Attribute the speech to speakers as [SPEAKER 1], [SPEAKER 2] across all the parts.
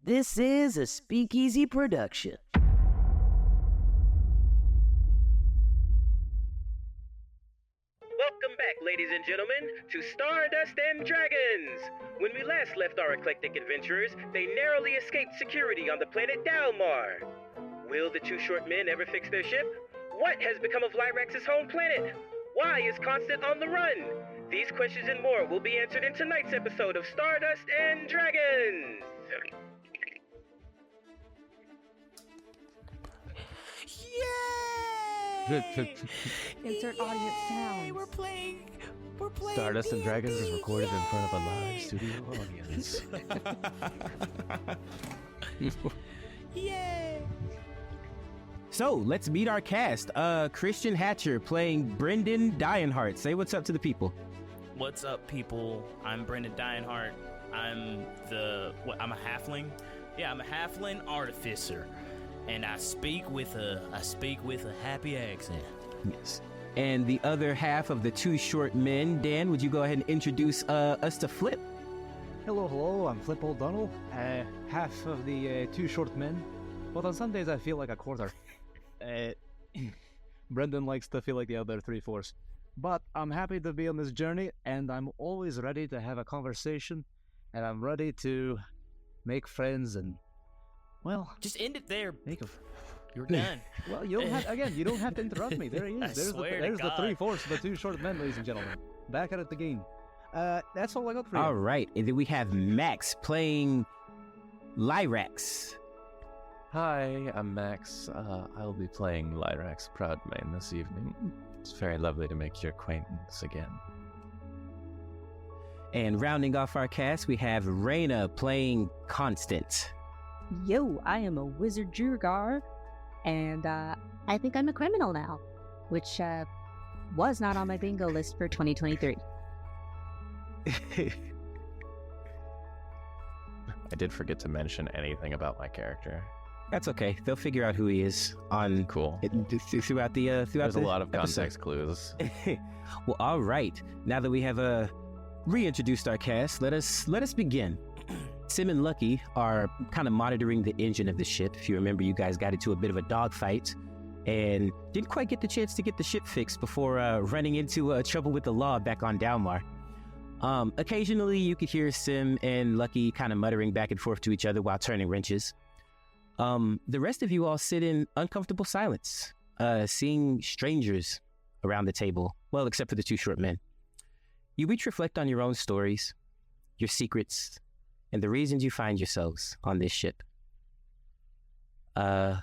[SPEAKER 1] This is a Speakeasy production.
[SPEAKER 2] Welcome back, ladies and gentlemen, to Stardust and Dragons! When we last left our eclectic adventurers, they narrowly escaped security on the planet Dalmar. Will the two short men ever fix their ship? What has become of Lyrax's home planet? Why is Constant on the run? These questions and more will be answered in tonight's episode of Stardust and Dragons!
[SPEAKER 3] Yay!
[SPEAKER 4] Insert audience sounds.
[SPEAKER 3] We're playing
[SPEAKER 5] Stardust and Dragons is recorded in front of a live
[SPEAKER 3] D&D.
[SPEAKER 5] studio audience.
[SPEAKER 3] Yay!
[SPEAKER 6] So let's meet our cast. Christian Hatcher playing Brenden Dionheart. Say what's up to the people.
[SPEAKER 7] What's up, people? I'm Brenden Dionheart. I'm a halfling. Yeah, I'm a halfling artificer, and I speak with a happy accent.
[SPEAKER 6] Yes. And the other half of the two short men, Dan, would you go ahead and introduce us to Flip?
[SPEAKER 5] Hello, I'm Flip Odonell, half of the two short men, but on some days I feel like a quarter. Brenden likes to feel like the other 3/4. But I'm happy to be on this journey, and I'm always ready to have a conversation, and I'm ready to make friends and, well...
[SPEAKER 7] Just end it there. You're
[SPEAKER 5] You're
[SPEAKER 7] done.
[SPEAKER 5] Well, you don't have to interrupt me. There he is. There's the 3/4 of the two short men, ladies and gentlemen. Back at it again. That's all I got for you.
[SPEAKER 6] All right. And then we have Max playing Lyrax.
[SPEAKER 8] Hi, I'm Max. I'll be playing Lyrax Proudmane this evening. It's very lovely to make your acquaintance again.
[SPEAKER 6] And rounding off our cast, we have Rayna playing Constant.
[SPEAKER 4] Yo, I am a wizard Jurgar, and I think I'm a criminal now, which was not on my bingo list for 2023.
[SPEAKER 8] I did forget to mention anything about my character.
[SPEAKER 6] That's okay. They'll figure out who he is on
[SPEAKER 8] Cool.
[SPEAKER 6] throughout the
[SPEAKER 8] There's a lot of
[SPEAKER 6] episode.
[SPEAKER 8] context clues.
[SPEAKER 6] Well, all right. Now that we have reintroduced our cast, let us begin. Sim and Lucky are kind of monitoring the engine of the ship. If you remember, you guys got into a bit of a dogfight and didn't quite get the chance to get the ship fixed before running into trouble with the law back on Dalmar. Occasionally, you could hear Sim and Lucky kind of muttering back and forth to each other while turning wrenches. The rest of you all sit in uncomfortable silence, seeing strangers around the table. Well, except for the two short men. You each reflect on your own stories, your secrets, and the reasons you find yourselves on this ship. I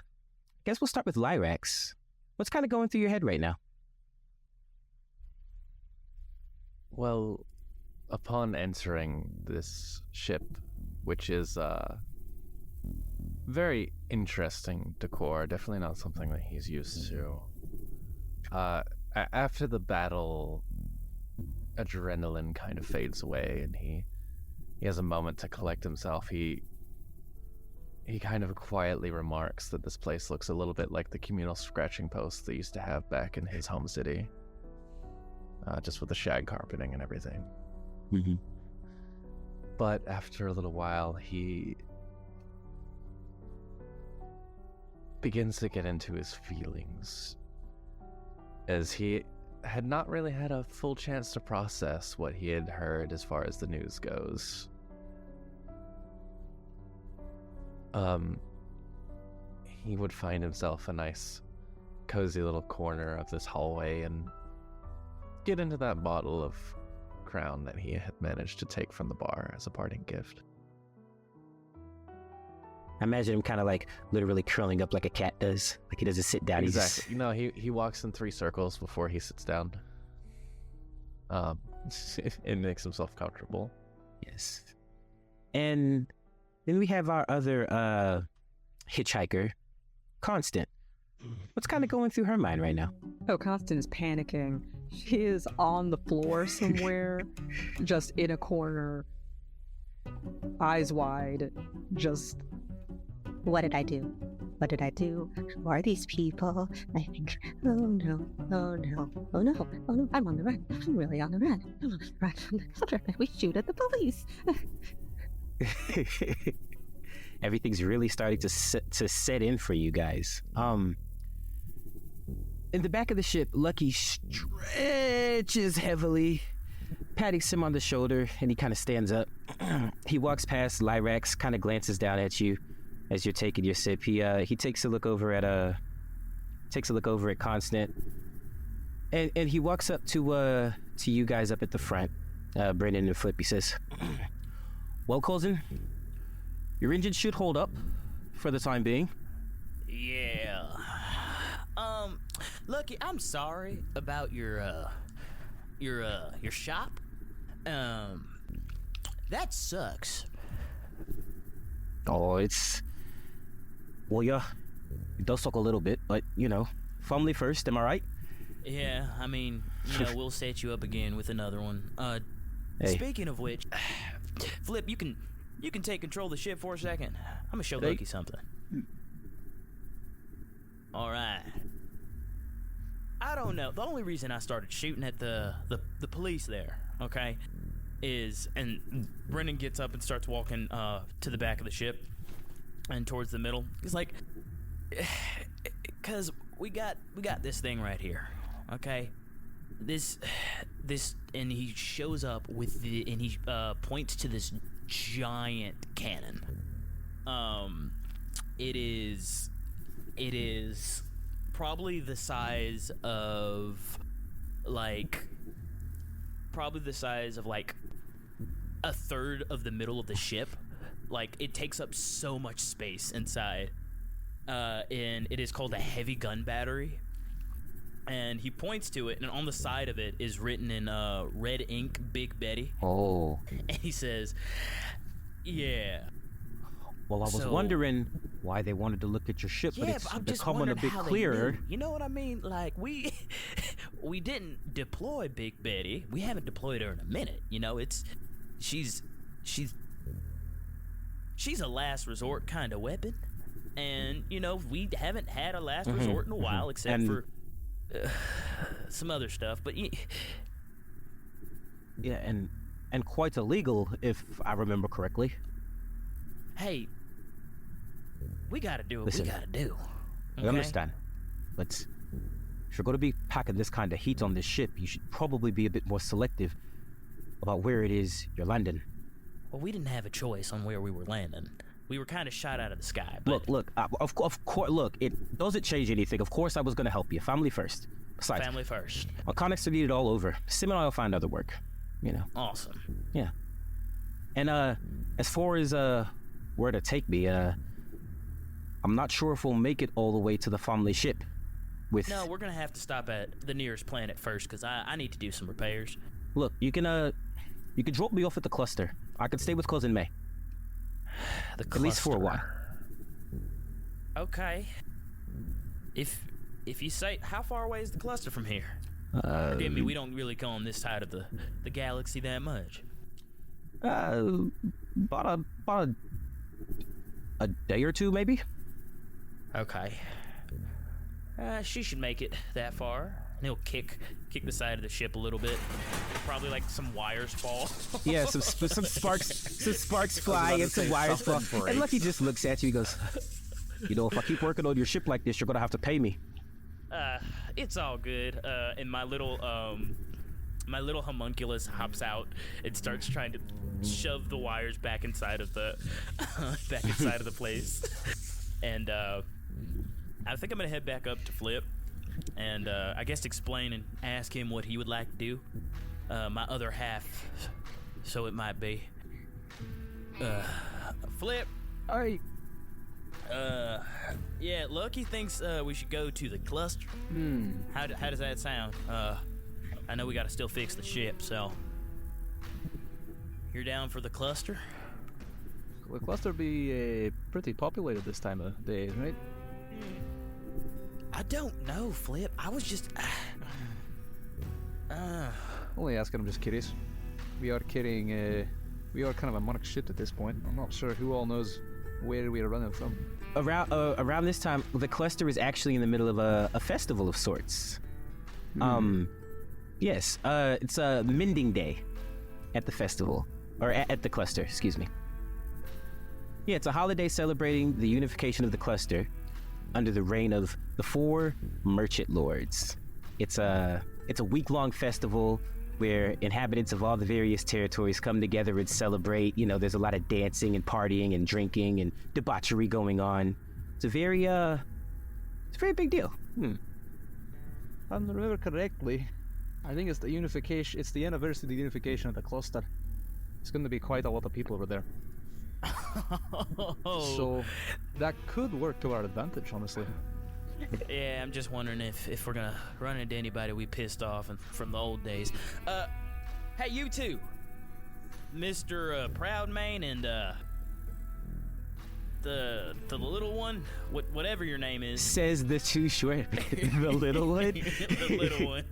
[SPEAKER 6] guess we'll start with Lyrax. What's kind of going through your head right now?
[SPEAKER 8] Well, upon entering this ship, which is very interesting decor, definitely not something that he's used to. After the battle, adrenaline kind of fades away, and he has a moment to collect himself. He kind of quietly remarks that this place looks a little bit like the communal scratching post they used to have back in his home city, just with the shag carpeting and everything.
[SPEAKER 6] Mm-hmm.
[SPEAKER 8] But after a little while, he begins to get into his feelings, as he had not really had a full chance to process what he had heard as far as the news goes. He would find himself a nice, cozy little corner of this hallway and get into that bottle of crown that he had managed to take from the bar as a parting gift.
[SPEAKER 6] I imagine him kind of like literally curling up like a cat does. Like he doesn't sit down.
[SPEAKER 8] Exactly. You know, he walks in 3 circles before he sits down. It makes himself comfortable.
[SPEAKER 6] Yes. And then we have our other hitchhiker, Constant. What's kind of going through her mind right now?
[SPEAKER 4] Oh, Constant is panicking. She is on the floor somewhere, just in a corner, eyes wide, just... What did I do? What did I do? Who are these people? I think, oh no, oh no, oh no, oh no, I'm on the run. I'm really on the run. I'm on the run. We shoot at the police.
[SPEAKER 6] everything's really starting to set in for you guys. In the back of the ship, Lucky stretches heavily, patting Sim on the shoulder, and he kind of stands up. He walks past Lyrax, kind of glances down at you as you're taking your sip. He takes a look over at Constant, and he walks up to you guys up at the front, Brenden and Flip. He says, "Well, cousin, your engine should hold up for the time being."
[SPEAKER 7] Yeah. Lucky, I'm sorry about your shop. That sucks.
[SPEAKER 6] Oh, well, yeah, it does suck a little bit, but, family first, am I right?
[SPEAKER 7] Yeah, I mean, we'll set you up again with another one.
[SPEAKER 6] Hey.
[SPEAKER 7] Speaking of which, Flip, you can take control of the ship for a second. I'm gonna show Lucky something. All right. I don't know. The only reason I started shooting at the police there, okay, and Brenden gets up and starts walking to the back of the ship and towards the middle. He's like, cause we got this thing right here, okay. This, and he shows up and he points to this giant cannon. It is probably the size of like a third of the middle of the ship. Like, it takes up so much space inside. And it is called a heavy gun battery. And he points to it, and on the side of it is written in red ink, Big Betty.
[SPEAKER 6] Oh.
[SPEAKER 7] And he says, yeah.
[SPEAKER 6] Well, I was wondering why they wanted to look at your ship, but it's becoming a bit clearer.
[SPEAKER 7] You know what I mean? Like, we didn't deploy Big Betty. We haven't deployed her in a minute. She's a last resort kind of weapon, and we haven't had a last resort in a while, except for some other stuff. But
[SPEAKER 6] yeah, and quite illegal, if I remember correctly.
[SPEAKER 7] Hey, we gotta do what
[SPEAKER 6] Listen,
[SPEAKER 7] we gotta do. Okay?
[SPEAKER 6] I understand, but if you're going to be packing this kind of heat on this ship, you should probably be a bit more selective about where it is you're landing.
[SPEAKER 7] Well, we didn't have a choice on where we were landing. We were kind of shot out of the sky. But
[SPEAKER 6] Look, of course, look, it doesn't change anything. Of course I was going to help you. Family first. Besides,
[SPEAKER 7] family first.
[SPEAKER 6] My contacts are needed all over. Sim and I will find other work,
[SPEAKER 7] Awesome.
[SPEAKER 6] Yeah. And as far as where to take me, I'm not sure if we'll make it all the way to the family ship.
[SPEAKER 7] No, we're gonna have to stop at the nearest planet first, because I need to do some repairs.
[SPEAKER 6] Look, you can drop me off at the cluster. I can stay with Cousin May. At least for a while.
[SPEAKER 7] Okay. If you say, how far away is the cluster from here? Forgive me, we don't really go on this side of the galaxy that much.
[SPEAKER 6] About a day or two, maybe.
[SPEAKER 7] Okay. She should make it that far. And he'll kick the side of the ship a little bit. Probably like some wires fall.
[SPEAKER 6] Yeah, some sparks fly and some wires fall. And Lucky just looks at you. He goes, if I keep working on your ship like this, you're gonna have to pay me.
[SPEAKER 7] It's all good. And my little homunculus hops out and starts trying to shove the wires back inside of the place. And I think I'm gonna head back up to Flip, and I guess explain and ask him what he would like to do. My other half, so it might be. Flip.
[SPEAKER 5] Alright.
[SPEAKER 7] Yeah, Lucky thinks we should go to the cluster. How does that sound? I know we gotta still fix the ship, so you're down for the cluster?
[SPEAKER 5] Will cluster be pretty populated this time of day, right?
[SPEAKER 7] I don't know, Flip. I was just
[SPEAKER 5] Only asking, I'm just curious. We are carrying we are kind of a monarch ship at this point. I'm not sure who all knows where we are running from.
[SPEAKER 6] Around this time, the cluster is actually in the middle of a festival of sorts. Yes, it's a mending day at the festival, or at the cluster, excuse me. Yeah, it's a holiday celebrating the unification of the cluster under the reign of the 4 merchant lords. It's a week-long festival where inhabitants of all the various territories come together and celebrate. You know, there's a lot of dancing and partying and drinking and debauchery going on. It's a very big deal.
[SPEAKER 5] If I remember correctly, I think it's the unification. It's the anniversary of the unification of the cluster. It's going to be quite a lot of people over there. So that could work to our advantage, honestly.
[SPEAKER 7] Yeah, I'm just wondering if we're gonna run into anybody we pissed off and from the old days. Hey, you two, Mr. Proudmane and the little one, whatever your name is.
[SPEAKER 6] Says the too short, the little one.
[SPEAKER 7] The little one.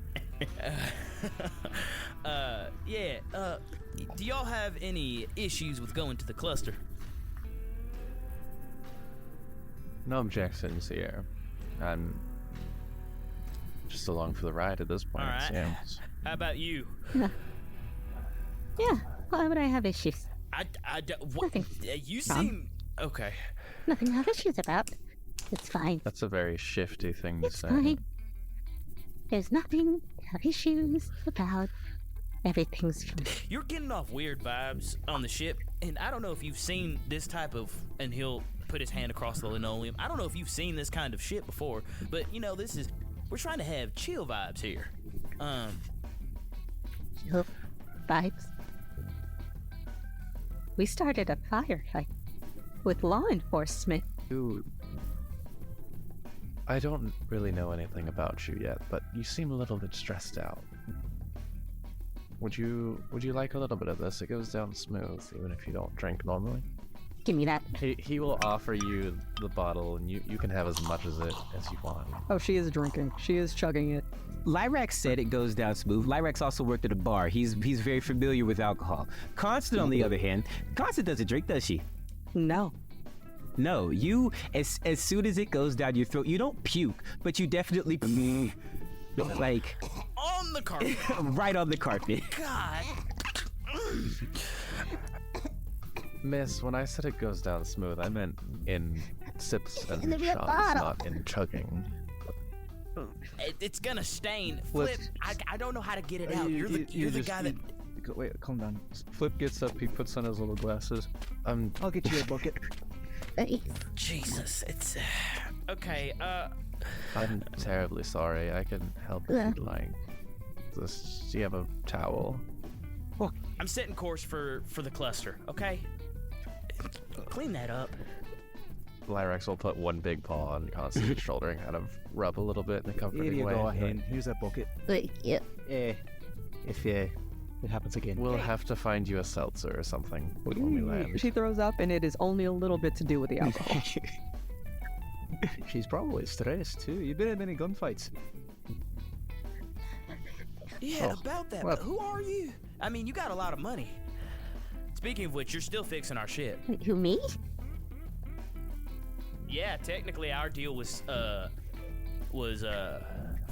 [SPEAKER 7] Do y'all have any issues with going to the cluster?
[SPEAKER 8] No objections here. I'm just along for the ride at this point.
[SPEAKER 7] All right.
[SPEAKER 8] Yeah.
[SPEAKER 7] How about you?
[SPEAKER 3] No. Yeah, why would I have issues? Nothing.
[SPEAKER 7] You seem okay.
[SPEAKER 3] Nothing to have issues about. It's fine.
[SPEAKER 8] That's a very shifty thing to
[SPEAKER 3] It's
[SPEAKER 8] say.
[SPEAKER 3] fine. There's nothing to have issues about. Everything's fine.
[SPEAKER 7] You're getting off weird vibes on the ship, and I don't know if you've seen this type of, and he'll put his hand across the linoleum. I don't know if you've seen this kind of shit before, but you know, we're trying to have chill vibes here.
[SPEAKER 3] Chill vibes. We started a firefight with law enforcement.
[SPEAKER 8] Dude, I don't really know anything about you yet, but you seem a little bit stressed out. Would you like a little bit of this? It goes down smooth, even if you don't drink normally.
[SPEAKER 3] Give me that.
[SPEAKER 8] He will offer you the bottle, and you can have as much as you want.
[SPEAKER 4] Oh, she is drinking. She is chugging it.
[SPEAKER 6] Lyrax said it goes down smooth. Lyrax also worked at a bar. He's very familiar with alcohol. Constant, on the other hand, Constant doesn't drink, does she?
[SPEAKER 4] No.
[SPEAKER 6] No, you, as soon as it goes down your throat, you don't puke, but you definitely, like...
[SPEAKER 7] On the carpet.
[SPEAKER 6] Right on the carpet.
[SPEAKER 7] God.
[SPEAKER 8] Miss, when I said it goes down smooth, I meant in sips and
[SPEAKER 3] In the real
[SPEAKER 8] shots,
[SPEAKER 3] bottle.
[SPEAKER 8] not in chugging.
[SPEAKER 7] It's gonna stain. Flip, I don't know how to get it out. You're the guy that...
[SPEAKER 5] Wait, calm down. Flip gets up, he puts on his little glasses. I'll get you a bucket.
[SPEAKER 7] Jesus, it's... Okay,
[SPEAKER 8] I'm terribly sorry. I can help if you'd like. Do you have a towel?
[SPEAKER 7] I'm setting course for the cluster, okay? Clean that up.
[SPEAKER 8] Lyrax will put one big paw on Constance's shoulder and kind of rub a little bit in a comforting
[SPEAKER 5] Here you
[SPEAKER 8] way.
[SPEAKER 5] go, Hen. Here's a bucket.
[SPEAKER 3] Yeah.
[SPEAKER 5] If it happens again.
[SPEAKER 8] We'll have to find you a seltzer or something when we land.
[SPEAKER 4] She throws up, and it is only a little bit to do with the alcohol.
[SPEAKER 5] She's probably stressed too. You've been in many gunfights.
[SPEAKER 7] Yeah, about that.
[SPEAKER 5] well-
[SPEAKER 7] But who are you? I mean, you got a lot of money. Speaking of which, you're still fixing our ship.
[SPEAKER 3] Who, me?
[SPEAKER 7] Yeah, technically our deal was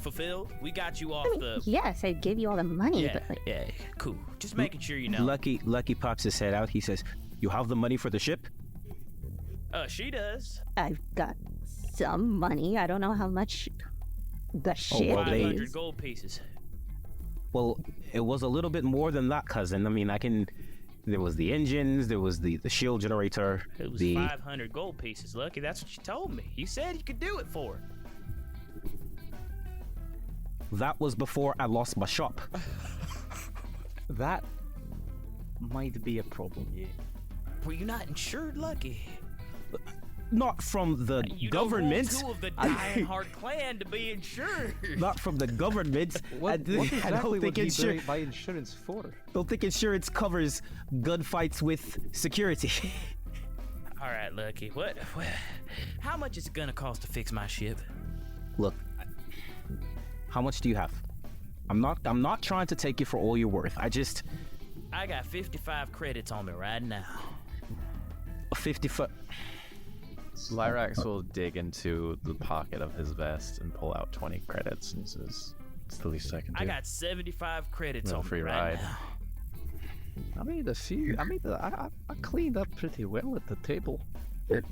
[SPEAKER 7] fulfilled. We got you off the...
[SPEAKER 3] Yes, I gave you all the money,
[SPEAKER 7] Yeah,
[SPEAKER 3] but like,
[SPEAKER 7] yeah, cool. Just making sure you know.
[SPEAKER 6] Lucky pops his head out. He says, "You have the money for the ship?"
[SPEAKER 7] She does.
[SPEAKER 3] I've got some money. I don't know how much the ship
[SPEAKER 6] well, they-
[SPEAKER 7] 500
[SPEAKER 3] is.
[SPEAKER 7] gold pieces.
[SPEAKER 6] Well, it was a little bit more than that, cousin. I mean, there was the engines, there was the shield generator,
[SPEAKER 7] It was 500 gold pieces, Lucky. That's what you told me. You said you could do it for her.
[SPEAKER 6] That was before I lost my shop.
[SPEAKER 5] That might be a problem. Yeah.
[SPEAKER 7] Were you not insured, Lucky?
[SPEAKER 6] Not from the
[SPEAKER 7] You
[SPEAKER 6] government.
[SPEAKER 7] don't want two of the Dionheart clan to be insured.
[SPEAKER 6] Not from the government.
[SPEAKER 5] What exactly
[SPEAKER 6] I don't
[SPEAKER 5] would
[SPEAKER 6] think
[SPEAKER 5] he buy insurance for?
[SPEAKER 6] don't think insurance covers gunfights with security.
[SPEAKER 7] All right, Lucky. What? How much is it gonna cost to fix my ship?
[SPEAKER 6] Look, how much do you have? I'm not trying to take you for all you're worth.
[SPEAKER 7] I got 55 credits on me right now.
[SPEAKER 6] 55.
[SPEAKER 8] Lyrax will dig into the pocket of his vest and pull out 20 credits and says, "It's the least I can do."
[SPEAKER 7] I got 75 credits
[SPEAKER 8] No
[SPEAKER 7] on me
[SPEAKER 8] free
[SPEAKER 7] right
[SPEAKER 8] ride.
[SPEAKER 7] now.
[SPEAKER 8] I made a few. I cleaned up pretty well at the table. Made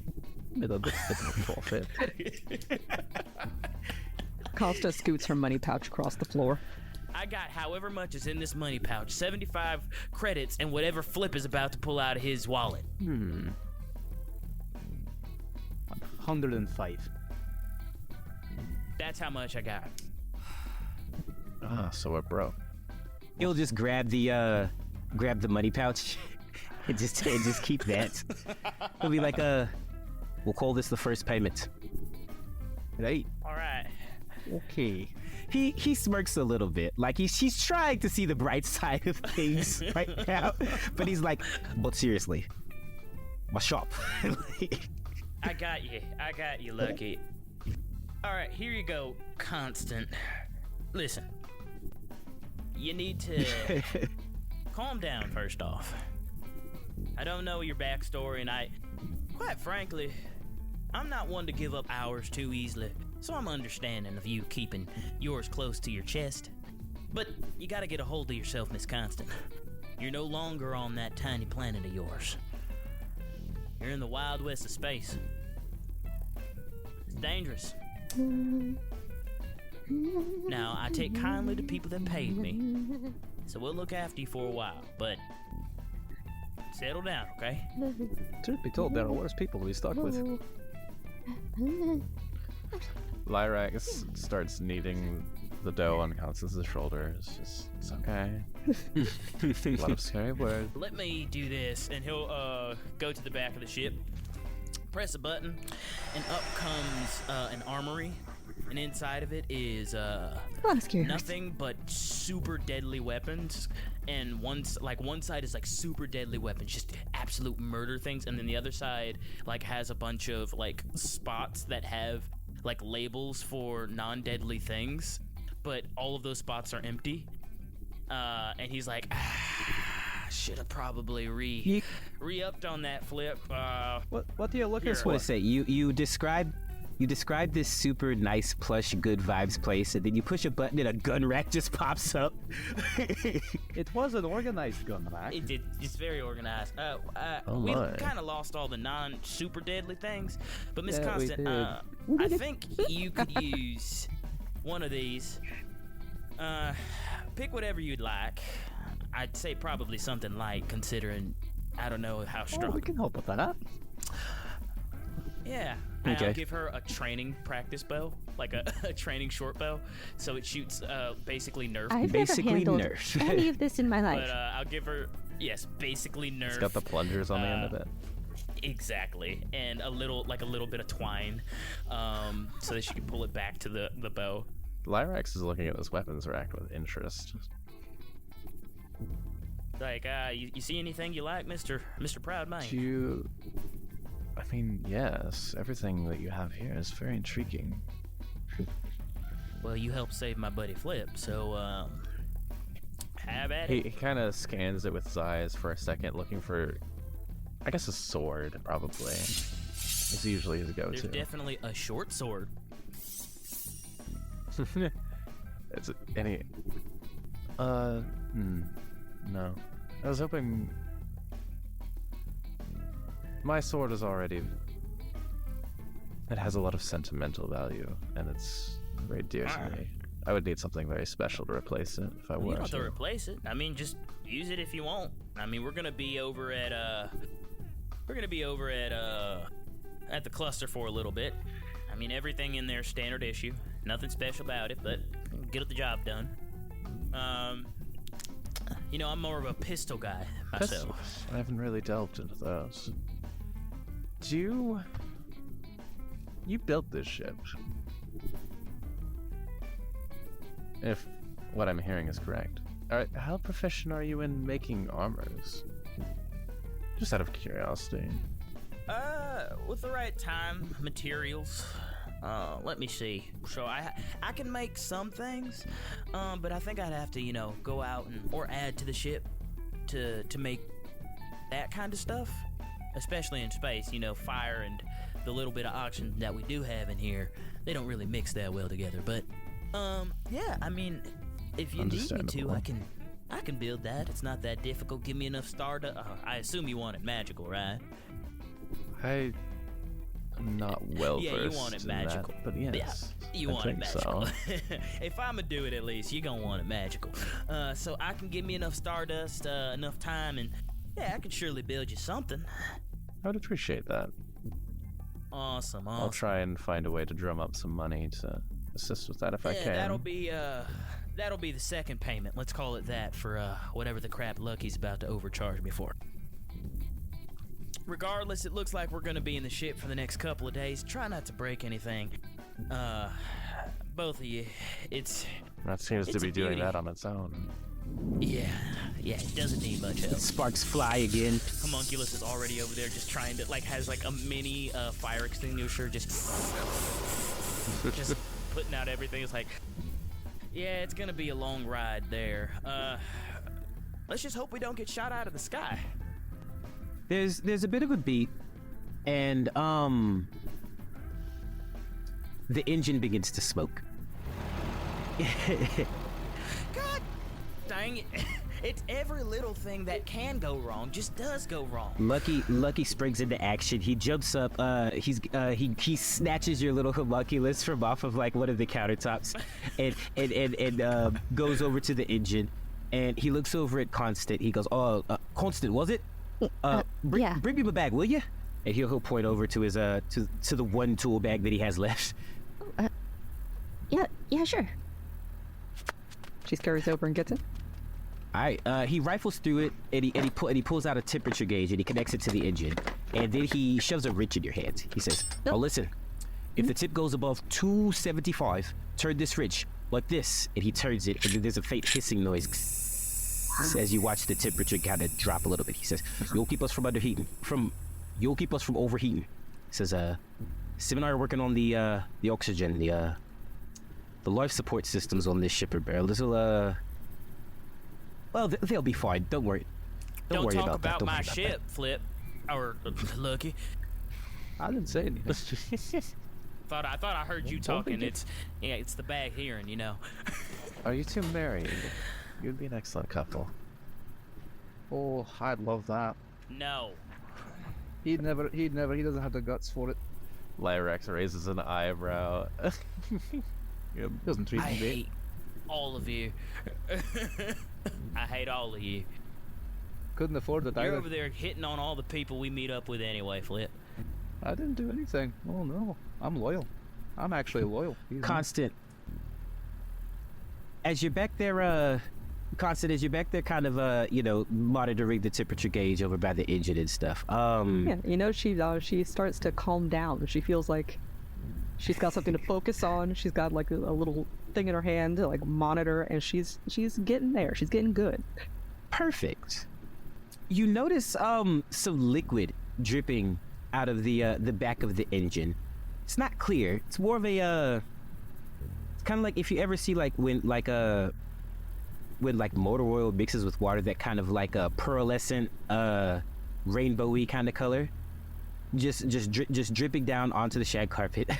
[SPEAKER 8] a little bit of profit.
[SPEAKER 4] Costa scoots her money pouch across the floor.
[SPEAKER 7] I got however much is in this money pouch, 75 credits, and whatever Flip is about to pull out of his wallet.
[SPEAKER 5] 105.
[SPEAKER 7] That's how much I got.
[SPEAKER 8] Ah, so we're broke.
[SPEAKER 6] He'll just grab the money pouch and just keep that. He'll be like, we'll call this the first payment. Right?
[SPEAKER 7] All right.
[SPEAKER 6] Okay. He smirks a little bit, like he's trying to see the bright side of things right now, but he's like, but seriously, my shop.
[SPEAKER 7] I got you, Lucky. All right, here you go, Constant. Listen, you need to calm down first off. I don't know your backstory, and quite frankly, I'm not one to give up ours too easily, so I'm understanding of you keeping yours close to your chest. But you gotta get a hold of yourself, Miss Constant. You're no longer on that tiny planet of yours. You're in the wild west of space. It's dangerous. Now, I take kindly to people that paid me, so we'll look after you for a while, but settle down, okay?
[SPEAKER 8] Truth be told, there are worse people to be stuck with. Lyrax starts kneading the dough on Constance's shoulders. It's okay. A lot of scary words.
[SPEAKER 7] Let me do this, and he'll go to the back of the ship, press a button, and up comes an armory, and inside of it is nothing but super deadly weapons. And one side is like super deadly weapons, just absolute murder things, and then the other side like has a bunch of like spots that have like labels for non-deadly things, but all of those spots are empty. And he's like, should have probably re-upped on that, Flip.
[SPEAKER 5] What are you looking
[SPEAKER 6] I just
[SPEAKER 5] for?
[SPEAKER 6] want to say, you describe this super nice, plush, good vibes place, and then you push a button and a gun rack just pops up.
[SPEAKER 5] It was an organized gun rack.
[SPEAKER 7] It's very organized. We kind of lost all the non-super deadly things, but Miss
[SPEAKER 5] Yeah, we
[SPEAKER 7] Constant, I think you could use one of these. Pick whatever you'd like. I'd say probably something light, considering I don't know how strong.
[SPEAKER 5] Oh, we can help with that.
[SPEAKER 7] Yeah.
[SPEAKER 6] Okay.
[SPEAKER 7] I'll give her a training practice bow, like a training short bow, so it shoots basically Nerf.
[SPEAKER 3] I've
[SPEAKER 6] Basically
[SPEAKER 3] never handled
[SPEAKER 6] Nerf.
[SPEAKER 3] any of this in my life.
[SPEAKER 7] But I'll give her, yes, basically Nerf.
[SPEAKER 8] It's got the plungers on the end of it.
[SPEAKER 7] Exactly, and a little bit of twine, so that she can pull it back to the bow.
[SPEAKER 8] Lyrax is looking at this weapons rack with interest.
[SPEAKER 7] Like, you see anything you like, Mr. Proudmane?
[SPEAKER 8] I mean, yes. Everything that you have here is very intriguing.
[SPEAKER 7] Well, you helped save my buddy Flip, so have at
[SPEAKER 8] He
[SPEAKER 7] it.
[SPEAKER 8] kind of scans it with his eyes for a second, looking for, I guess, a sword, probably. It's usually his go-to.
[SPEAKER 7] There's definitely a short sword.
[SPEAKER 8] It's any... No. I was hoping... My sword is already... It has a lot of sentimental value, and it's very dear to me. I would need something very special to replace it if I
[SPEAKER 7] You
[SPEAKER 8] were
[SPEAKER 7] don't have to
[SPEAKER 8] to.
[SPEAKER 7] replace it. I mean, just use it if you want. I mean, we're gonna be over at the cluster for a little bit. I mean, everything in there is standard issue. Nothing special about it, but get the job done. You know, I'm more of a pistol guy myself.
[SPEAKER 8] Pistols. I haven't really delved into those. You built this ship. If what I'm hearing is correct. How proficient are you in making armors? Just out of curiosity.
[SPEAKER 7] With the right time, materials. Let me see. So I can make some things, but I think I'd have to, go out or add to the ship to make that kind of stuff. Especially in space, fire and the little bit of oxygen that we do have in here, they don't really mix that well together. But, yeah, I mean, if you need me to, I can build that. It's not that difficult. Give me enough Stardust. I assume you want it magical, right?
[SPEAKER 8] I'm not well
[SPEAKER 7] Yeah,
[SPEAKER 8] versed
[SPEAKER 7] you want it
[SPEAKER 8] in
[SPEAKER 7] magical.
[SPEAKER 8] that, but yes,
[SPEAKER 7] You
[SPEAKER 8] I
[SPEAKER 7] want it
[SPEAKER 8] think
[SPEAKER 7] magical.
[SPEAKER 8] so.
[SPEAKER 7] If I'ma do it, at least you're gonna want it magical. So I can give me enough Stardust, enough time, and yeah, I can surely build you something.
[SPEAKER 8] I would appreciate that.
[SPEAKER 7] Awesome.
[SPEAKER 8] I'll try and find a way to drum up some money to assist with that if I can.
[SPEAKER 7] That'll be the second payment. Let's call it that for whatever the crap Lucky's about to overcharge me for. Regardless, it looks like we're gonna be in the ship for the next couple of days. Try not to break anything. Both of you,
[SPEAKER 8] That seems to
[SPEAKER 7] it's
[SPEAKER 8] be
[SPEAKER 7] a
[SPEAKER 8] doing
[SPEAKER 7] beauty.
[SPEAKER 8] that on its own.
[SPEAKER 7] yeah, it doesn't need much help.
[SPEAKER 6] Sparks fly again.
[SPEAKER 7] Homunculus is already over there just trying to, has a mini fire extinguisher just putting out everything. It's like, yeah, it's gonna be a long ride there. Let's just hope we don't get shot out of the sky.
[SPEAKER 6] There's a bit of a beat, and the engine begins to smoke.
[SPEAKER 7] God dang it. It's every little thing that can go wrong just does go wrong.
[SPEAKER 6] Lucky springs into action. He jumps up. He snatches your little homunculus from off of like one of the countertops, and goes over to the engine, and he looks over at Constant. He goes, "Oh, Constant, was it?
[SPEAKER 3] Yeah.
[SPEAKER 6] Bring me my bag, will you?" And he'll point over to his to the one tool bag that he has left.
[SPEAKER 3] Yeah, sure.
[SPEAKER 4] She scurries over and gets it.
[SPEAKER 6] All right. He rifles through it, and he pulls out a temperature gauge, and he connects it to the engine, and then he shoves a wrench in your hand. He says, "Oh, listen, if the tip goes above 275, turn this wrench like this," and he turns it, and then there's a faint hissing noise as you watch the temperature kind of drop a little bit. He says, "You'll keep us from you'll keep us from overheating." He says, "Sim and I are working on the oxygen, the life support systems on this ship are a little well, they'll be fine. Don't worry. Don't worry
[SPEAKER 7] talk
[SPEAKER 6] about that.
[SPEAKER 7] about
[SPEAKER 6] Don't
[SPEAKER 7] my
[SPEAKER 6] worry about
[SPEAKER 7] ship, Flip. Or Lucky.
[SPEAKER 5] I didn't say anything.
[SPEAKER 7] I thought I heard you talking. It's the bad hearing, you know.
[SPEAKER 8] Are you two married? You'd be an excellent couple.
[SPEAKER 5] Oh, I'd love that.
[SPEAKER 7] No.
[SPEAKER 5] He doesn't have the guts for it.
[SPEAKER 8] Lyrax raises an eyebrow.
[SPEAKER 5] He doesn't treat
[SPEAKER 7] I
[SPEAKER 5] me great.
[SPEAKER 7] hate all of you. I hate all of you.
[SPEAKER 5] Couldn't afford it
[SPEAKER 7] You're
[SPEAKER 5] either.
[SPEAKER 7] over there hitting on all the people we meet up with anyway, Flip.
[SPEAKER 5] I didn't do anything. Oh no, I'm loyal. I'm actually loyal. He's not.
[SPEAKER 6] Constant. As you're back there, kind of, monitoring the temperature gauge over by the engine and stuff.
[SPEAKER 4] Yeah, she starts to calm down. She feels like she's got something to focus on. She's got like a little thing in her hand to like monitor, and she's getting there. She's getting good.
[SPEAKER 6] Perfect. You notice some liquid dripping out of the back of the engine. It's not clear. It's more of a it's kind of like if you ever see like when motor oil mixes with water, that kind of like a pearlescent rainbowy kind of color. Just dripping down onto the shag carpet,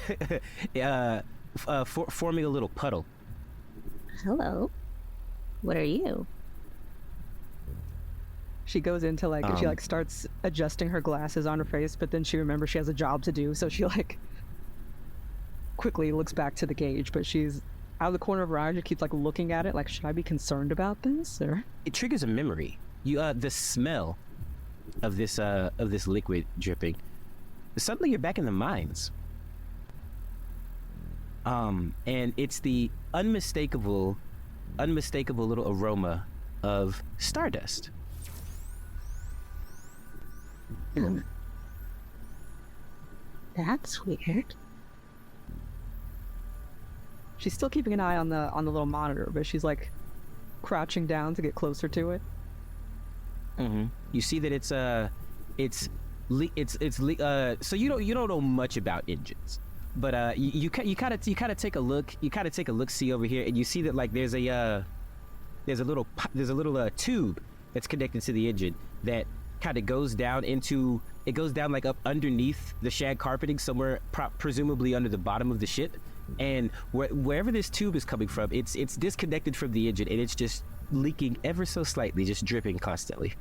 [SPEAKER 6] forming a little puddle.
[SPEAKER 3] Hello. What are you?
[SPEAKER 4] She goes into she starts adjusting her glasses on her face, but then she remembers she has a job to do, so she quickly looks back to the gauge, but she's out of the corner of her eye. She keeps looking at it, should I be concerned about this? Or
[SPEAKER 6] It triggers a memory. The smell of this liquid dripping. Suddenly you're back in the mines. And it's the unmistakable little aroma of Stardust.
[SPEAKER 3] That's weird.
[SPEAKER 4] she's still keeping an eye on the little monitor, but she's crouching down to get closer to it.
[SPEAKER 6] Mm-hmm. You see that so you don't know much about engines, but you kind of take a look see over here, and you see that there's a little tube that's connected to the engine that kind of goes down up underneath the shag carpeting somewhere, presumably under the bottom of the ship. And wherever this tube is coming from, it's disconnected from the engine, and it's just leaking ever so slightly, just dripping constantly.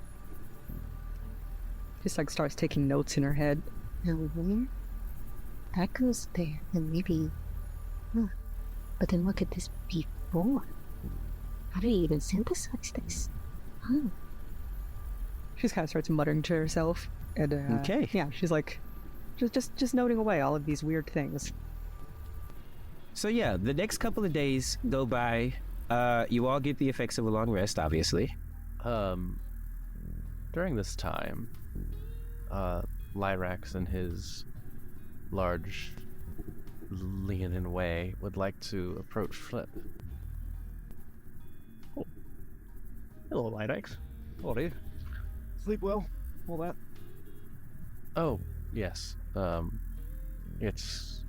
[SPEAKER 4] Just like starts taking notes in her head.
[SPEAKER 3] Where? That goes there, and maybe... Huh. But then what could this be for? How do you even synthesize this? Huh.
[SPEAKER 4] She just kind of starts muttering to herself. And,
[SPEAKER 6] Okay.
[SPEAKER 4] Yeah, she's like, just noting away all of these weird things.
[SPEAKER 6] So yeah, the next couple of days go by. You all get the effects of a long rest, obviously.
[SPEAKER 8] During this time, Lyrax in his large leonin way would like to approach Flip.
[SPEAKER 5] Hello, Lyrax. How are you? Sleep well? All that?
[SPEAKER 8] Oh, yes. It's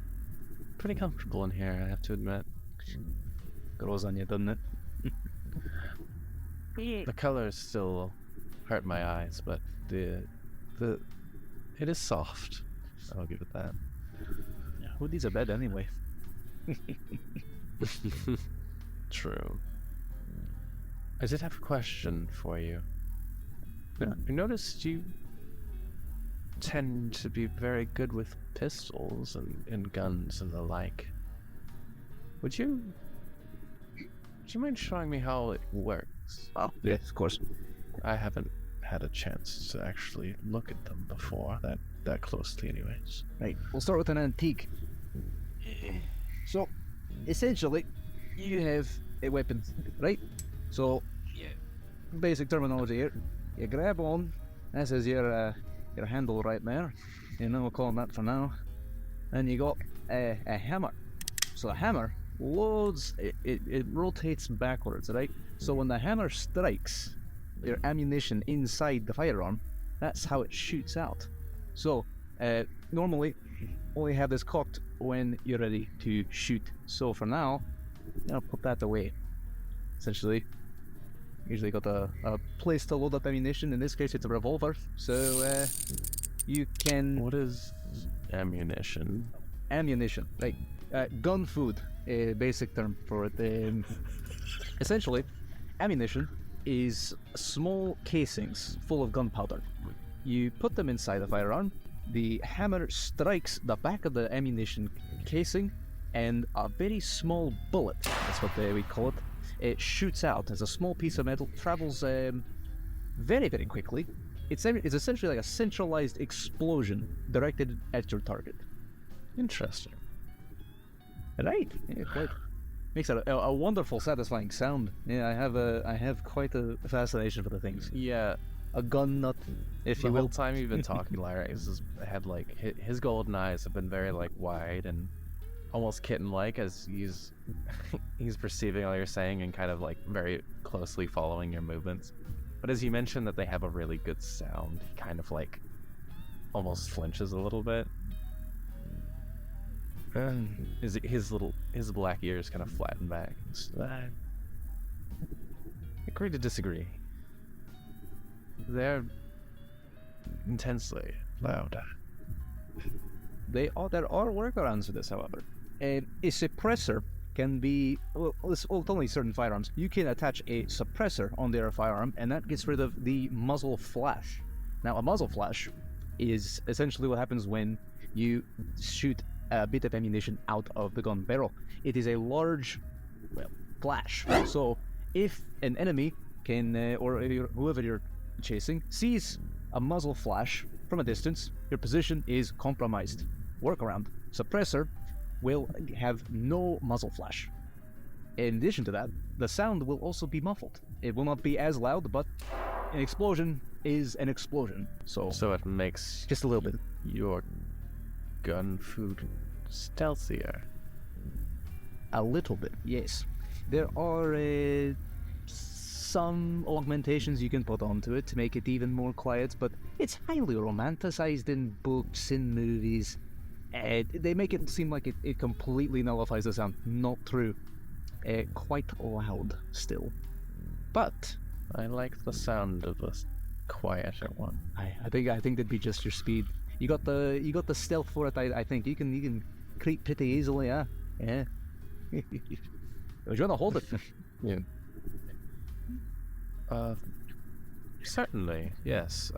[SPEAKER 8] pretty comfortable in here, I have to admit.
[SPEAKER 5] Grows on you, doesn't it?
[SPEAKER 8] The colors still hurt my eyes, but it is soft. I'll give it that.
[SPEAKER 5] Yeah, who needs a bed anyway?
[SPEAKER 8] True. I did have a question for you.
[SPEAKER 5] Yeah.
[SPEAKER 8] I noticed you tend to be very good with pistols and guns and the like. Would you mind showing me how it works?
[SPEAKER 5] Oh, yes, of course.
[SPEAKER 8] I haven't had a chance to actually look at them before, that closely anyways.
[SPEAKER 5] Right, we'll start with an antique. So, essentially, you have a weapon, right? So, basic terminology here. You grab on, this is your handle right there. You know, we'll call it that for now. And you got a hammer. So the hammer loads, it rotates backwards, right? So when the hammer strikes your ammunition inside the firearm, that's how it shoots out. So, normally, only have this cocked when you're ready to shoot. So for now, I'll put that away. Essentially, usually got a place to load up ammunition. In this case, it's a revolver. So, you can...
[SPEAKER 8] What is ammunition?
[SPEAKER 5] Ammunition, right. Gun food, a basic term for it. Essentially, ammunition is small casings full of gunpowder. You put them inside the firearm, the hammer strikes the back of the ammunition casing, and a very small bullet, that's what we call it, it shoots out as a small piece of metal, travels very, very quickly. It's essentially like a centralized explosion directed at your target.
[SPEAKER 8] Interesting.
[SPEAKER 5] Right, yeah, quite. Makes it a wonderful, satisfying sound. Yeah, I have quite a fascination for the things.
[SPEAKER 8] Yeah,
[SPEAKER 5] A gun nut, if
[SPEAKER 8] the
[SPEAKER 5] you
[SPEAKER 8] whole
[SPEAKER 5] will.
[SPEAKER 8] time you've been talking, Lyrax has had like his golden eyes have been very like wide and almost kitten-like as he's perceiving all you're saying and kind of like very closely following your movements. But as you mentioned that they have a really good sound, he kind of like almost flinches a little bit. His black ears kind of flatten back. I agree to disagree. They're intensely loud.
[SPEAKER 5] There are workarounds for this, however. A suppressor can be, well, it's only certain firearms. You can attach a suppressor on their firearm, and that gets rid of the muzzle flash. Now, a muzzle flash is essentially what happens when you shoot a bit of ammunition out of the gun barrel. It is a large, flash. So, if an enemy can, or whoever you're chasing, sees a muzzle flash from a distance, your position is compromised. Workaround: suppressor will have no muzzle flash. In addition to that, the sound will also be muffled. It will not be as loud, but an explosion is an explosion. So
[SPEAKER 8] it makes
[SPEAKER 5] just a little bit.
[SPEAKER 8] your gun food stealthier.
[SPEAKER 5] A little bit, yes. There are some augmentations you can put onto it to make it even more quiet, but it's highly romanticized in books, in movies. They make it seem like it completely nullifies the sound. Not true. Quite loud still. But
[SPEAKER 8] I like the sound of a quieter one.
[SPEAKER 5] I think that'd be just your speed. You got the stealth for it. I think you can creep pretty easily. Yeah. Do you want to hold it?
[SPEAKER 8] Yeah. Certainly, yes.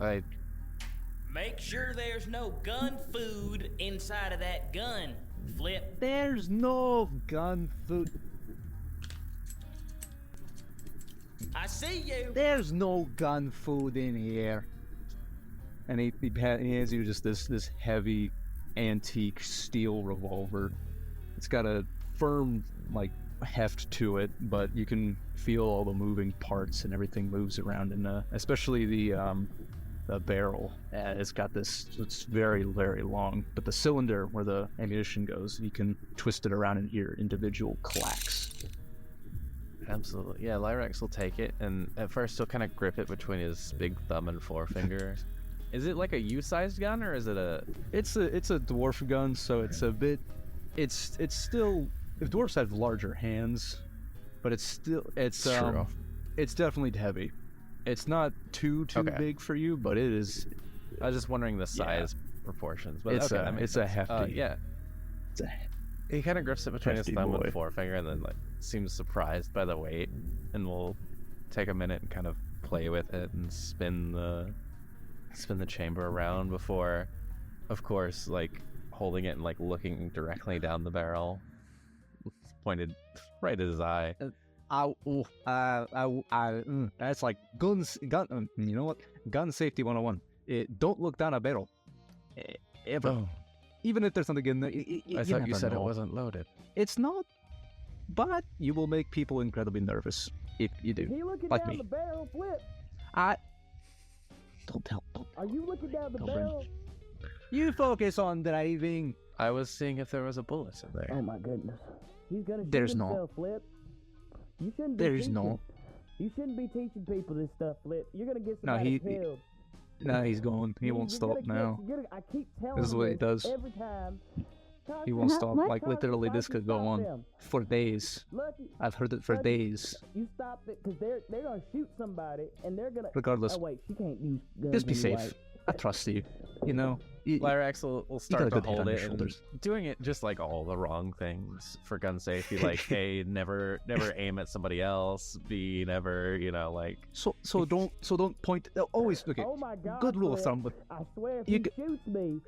[SPEAKER 7] Make sure there's no gun food inside of that gun, Flip.
[SPEAKER 5] There's no gun food.
[SPEAKER 7] I see you.
[SPEAKER 5] There's no gun food in here. And he hands you just this heavy, antique steel revolver. It's got a firm, like, heft to it, but you can feel all the moving parts and everything moves around, and especially the barrel. It's got this. It's very, very long, but the cylinder where the ammunition goes, you can twist it around and hear individual clacks.
[SPEAKER 8] Absolutely. Yeah, Lyrax will take it, and at first he'll kind of grip it between his big thumb and forefinger. Is it like a U-sized gun, or is it a...
[SPEAKER 5] It's a dwarf gun, so it's a bit... It's still... If dwarves have larger hands, but it's
[SPEAKER 8] True.
[SPEAKER 5] It's definitely heavy. It's not too big for you, but it is...
[SPEAKER 8] I was just wondering the size proportions, but
[SPEAKER 5] it's
[SPEAKER 8] it's
[SPEAKER 5] a hefty...
[SPEAKER 8] yeah. He kind of grips it between his thumb and forefinger, and then seems surprised by the weight, and we'll take a minute and kind of play with it and spin the chamber around before, of course, holding it and looking directly down the barrel, pointed right at his eye.
[SPEAKER 5] That's like gun. You know what? Gun safety 101. Don't look down a barrel. Ever.
[SPEAKER 8] Oh.
[SPEAKER 5] Even if there's something in there.
[SPEAKER 8] I thought you said it wasn't loaded.
[SPEAKER 5] It's not. But you will make people incredibly nervous if you do.
[SPEAKER 2] He looking
[SPEAKER 5] like
[SPEAKER 2] down
[SPEAKER 5] me.
[SPEAKER 2] the barrel, Flip.
[SPEAKER 5] Don't tell.
[SPEAKER 2] Are you looking down the
[SPEAKER 5] Don't
[SPEAKER 2] barrel?
[SPEAKER 5] You focus on driving.
[SPEAKER 8] I was seeing if there was a bullet in there.
[SPEAKER 2] Oh my goodness. He's gonna shoot
[SPEAKER 5] There's
[SPEAKER 2] himself, Flip. You shouldn't be
[SPEAKER 5] There's
[SPEAKER 2] teaching.
[SPEAKER 5] no.
[SPEAKER 2] You shouldn't be teaching people this stuff, Flip. You're gonna get
[SPEAKER 5] No,
[SPEAKER 2] somebody killed.
[SPEAKER 5] No, he's going. He won't stop now.
[SPEAKER 2] I keep telling
[SPEAKER 5] This is what he
[SPEAKER 2] you
[SPEAKER 5] does.
[SPEAKER 2] every time.
[SPEAKER 5] He won't stop.
[SPEAKER 3] What?
[SPEAKER 5] Literally, this could go on for days.
[SPEAKER 2] Lucky,
[SPEAKER 5] I've heard it for days.
[SPEAKER 2] you stop it because they're gonna shoot somebody and they're gonna.
[SPEAKER 5] Regardless,
[SPEAKER 2] Oh wait, she can't use guns.
[SPEAKER 5] just be
[SPEAKER 2] anyway.
[SPEAKER 5] safe. I trust you. You know.
[SPEAKER 8] Lyrax will start
[SPEAKER 5] got a
[SPEAKER 8] to
[SPEAKER 5] good head
[SPEAKER 8] hold
[SPEAKER 5] on
[SPEAKER 8] it,
[SPEAKER 5] your
[SPEAKER 8] and
[SPEAKER 5] shoulders.
[SPEAKER 8] doing it just all the wrong things for gun safety, hey, never aim at somebody else. B, never,
[SPEAKER 5] So don't point. Always okay.
[SPEAKER 2] Oh my God,
[SPEAKER 5] Good rule of
[SPEAKER 2] Flip.
[SPEAKER 5] thumb. But
[SPEAKER 2] I swear, if
[SPEAKER 5] you
[SPEAKER 2] he shoots me,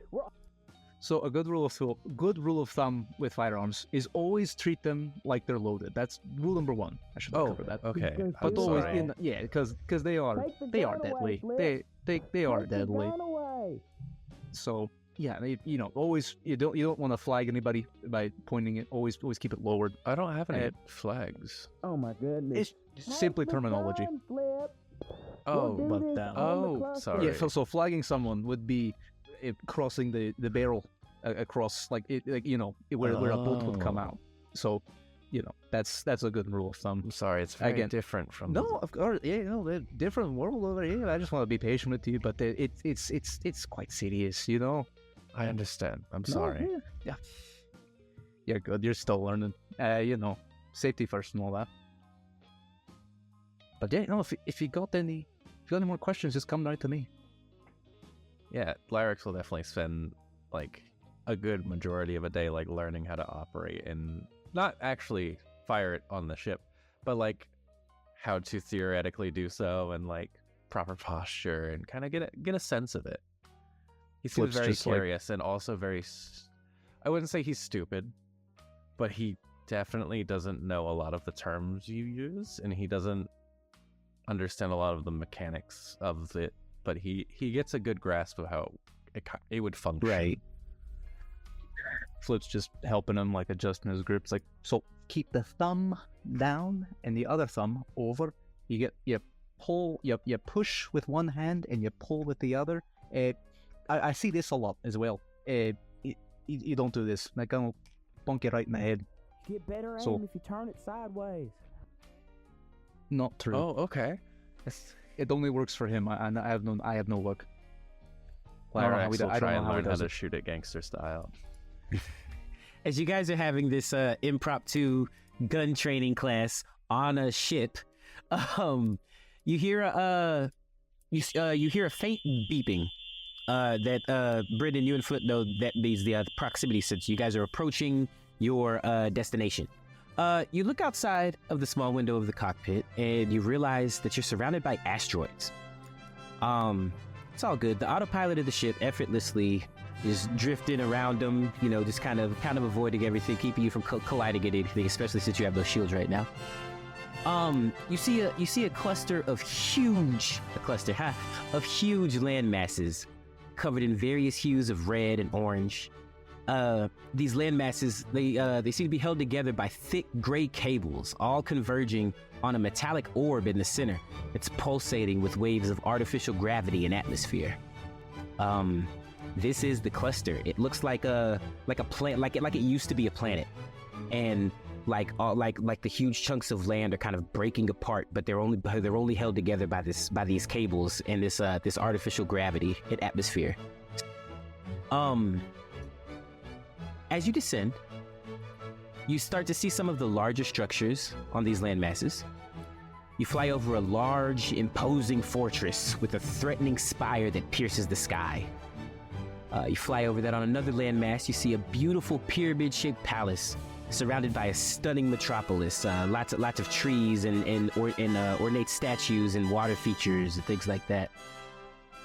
[SPEAKER 5] so a good rule of thumb with firearms is always treat them like they're loaded. That's rule number one. I should cover that.
[SPEAKER 8] Okay.
[SPEAKER 5] But
[SPEAKER 2] I'm
[SPEAKER 5] always
[SPEAKER 2] sorry.
[SPEAKER 5] because they are
[SPEAKER 2] Take the
[SPEAKER 5] they
[SPEAKER 2] gun
[SPEAKER 5] are
[SPEAKER 2] away,
[SPEAKER 5] deadly.
[SPEAKER 2] Flip.
[SPEAKER 5] They are
[SPEAKER 2] Take the
[SPEAKER 5] deadly.
[SPEAKER 2] gun away.
[SPEAKER 5] So yeah, always you don't want to flag anybody by pointing it. Always keep it lowered.
[SPEAKER 8] I don't have any flags.
[SPEAKER 2] Oh my goodness.
[SPEAKER 5] It's simply
[SPEAKER 2] Take the
[SPEAKER 5] terminology.
[SPEAKER 2] gun, Flip.
[SPEAKER 8] Oh,
[SPEAKER 2] We'll do this
[SPEAKER 5] down.
[SPEAKER 2] on the
[SPEAKER 8] Oh,
[SPEAKER 2] cluster.
[SPEAKER 8] sorry.
[SPEAKER 5] Yeah, so flagging someone would be crossing the barrel across where a bolt would come
[SPEAKER 8] Oh.
[SPEAKER 5] out. So, that's a good rule of thumb.
[SPEAKER 8] I'm sorry, it's very
[SPEAKER 5] Again,
[SPEAKER 8] different from
[SPEAKER 5] No, of course, they're different world over here. I just want to be patient with you, but it's quite serious,
[SPEAKER 8] I understand. I'm
[SPEAKER 5] No,
[SPEAKER 8] sorry.
[SPEAKER 5] Yeah. You're good. You're still learning. Safety first and all that. But yeah, if you got any more questions, just come right to me.
[SPEAKER 8] Yeah, Lyrax will definitely spend a good majority of a day learning how to operate and not actually fire it on the ship, but how to theoretically do so and proper posture and kind of get a sense of it. He seems
[SPEAKER 5] Flip's
[SPEAKER 8] very
[SPEAKER 5] just
[SPEAKER 8] curious and also very. I wouldn't say he's stupid, but he definitely doesn't know a lot of the terms you use, and he doesn't understand a lot of the mechanics of it. But he gets a good grasp of how it would function.
[SPEAKER 5] Right. Flip's just helping him adjusting his grips. So keep the thumb down and the other thumb over. You pull, you push with one hand and you pull with the other. I see this a lot as well. You don't do this. I'll bonk you right in the head.
[SPEAKER 2] Get better aim
[SPEAKER 5] So-
[SPEAKER 2] if you turn it sideways.
[SPEAKER 5] Not true.
[SPEAKER 8] Oh, okay.
[SPEAKER 5] It only works for him. I have no luck. I don't know how
[SPEAKER 8] Lyrax will
[SPEAKER 5] I don't
[SPEAKER 8] try
[SPEAKER 5] know
[SPEAKER 8] and
[SPEAKER 5] how he
[SPEAKER 8] learn how
[SPEAKER 5] does
[SPEAKER 8] to
[SPEAKER 5] it.
[SPEAKER 8] shoot it gangster style.
[SPEAKER 6] As you guys are having this impromptu gun training class on a ship, you hear a faint beeping. That Brenden, you and Flip know that means the proximity sense. You guys are approaching your destination. You look outside of the small window of the cockpit, and you realize that you're surrounded by asteroids. It's all good. The autopilot of the ship effortlessly is drifting around them, you know, just kind of avoiding everything, keeping you from colliding at anything, especially since you have those shields right now. You see a cluster of huge land masses covered in various hues of red and orange. These land masses, they seem to be held together by thick gray cables, all converging on a metallic orb in the center. It's pulsating with waves of artificial gravity and atmosphere. This is the cluster. It looks like a planet, like it used to be a planet, and like the huge chunks of land are kind of breaking apart, but they're only held together by these cables and this artificial gravity and atmosphere. As you descend, you start to see some of the larger structures on these land masses. You fly over a large, imposing fortress with a threatening spire that pierces the sky. You fly over that on another landmass. You see a beautiful pyramid-shaped palace surrounded by a stunning metropolis. Lots of trees and ornate statues and water features and things like that.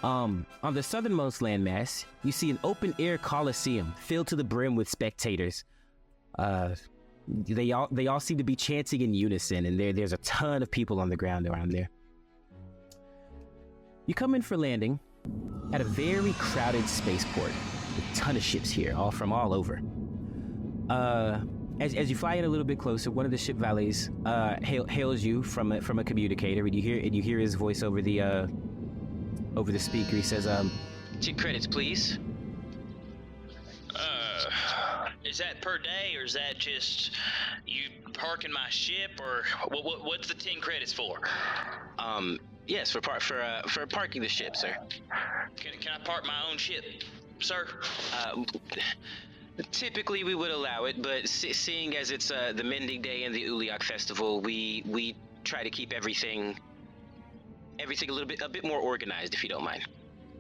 [SPEAKER 6] On the southernmost landmass, you see an open-air coliseum filled to the brim with spectators. They all seem to be chanting in unison, and there's a ton of people on the ground around there. You come in for landing at a very crowded spaceport with a ton of ships here, all from all over. As you fly in a little bit closer, one of the ship valets hails you from a communicator, and you hear his voice over the speaker. He says,
[SPEAKER 9] 2 credits, please. Is that per day, or is that just you parking my ship, or what's the 10 credits for?
[SPEAKER 2] Yes, for parking the ship, sir.
[SPEAKER 9] Can I park my own ship, sir?
[SPEAKER 2] Typically we would allow it, but seeing as it's the Mending Day and the Uliak Festival, we try to keep everything a bit more organized, if you don't mind.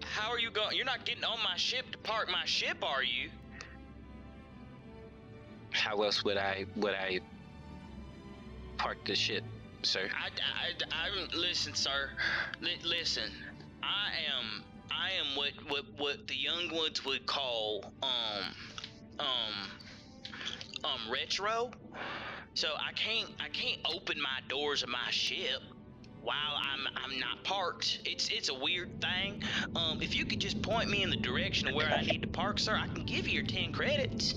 [SPEAKER 9] How are you going? You're not getting on my ship to park my ship, are you?
[SPEAKER 2] How else would I park the ship, sir?
[SPEAKER 9] I listen, sir. Listen. I am what the young ones would call retro. So I can't open my doors of my ship while I'm not parked. It's a weird thing. If you could just point me in the direction of where I need to park, sir, I can give you your 10 credits.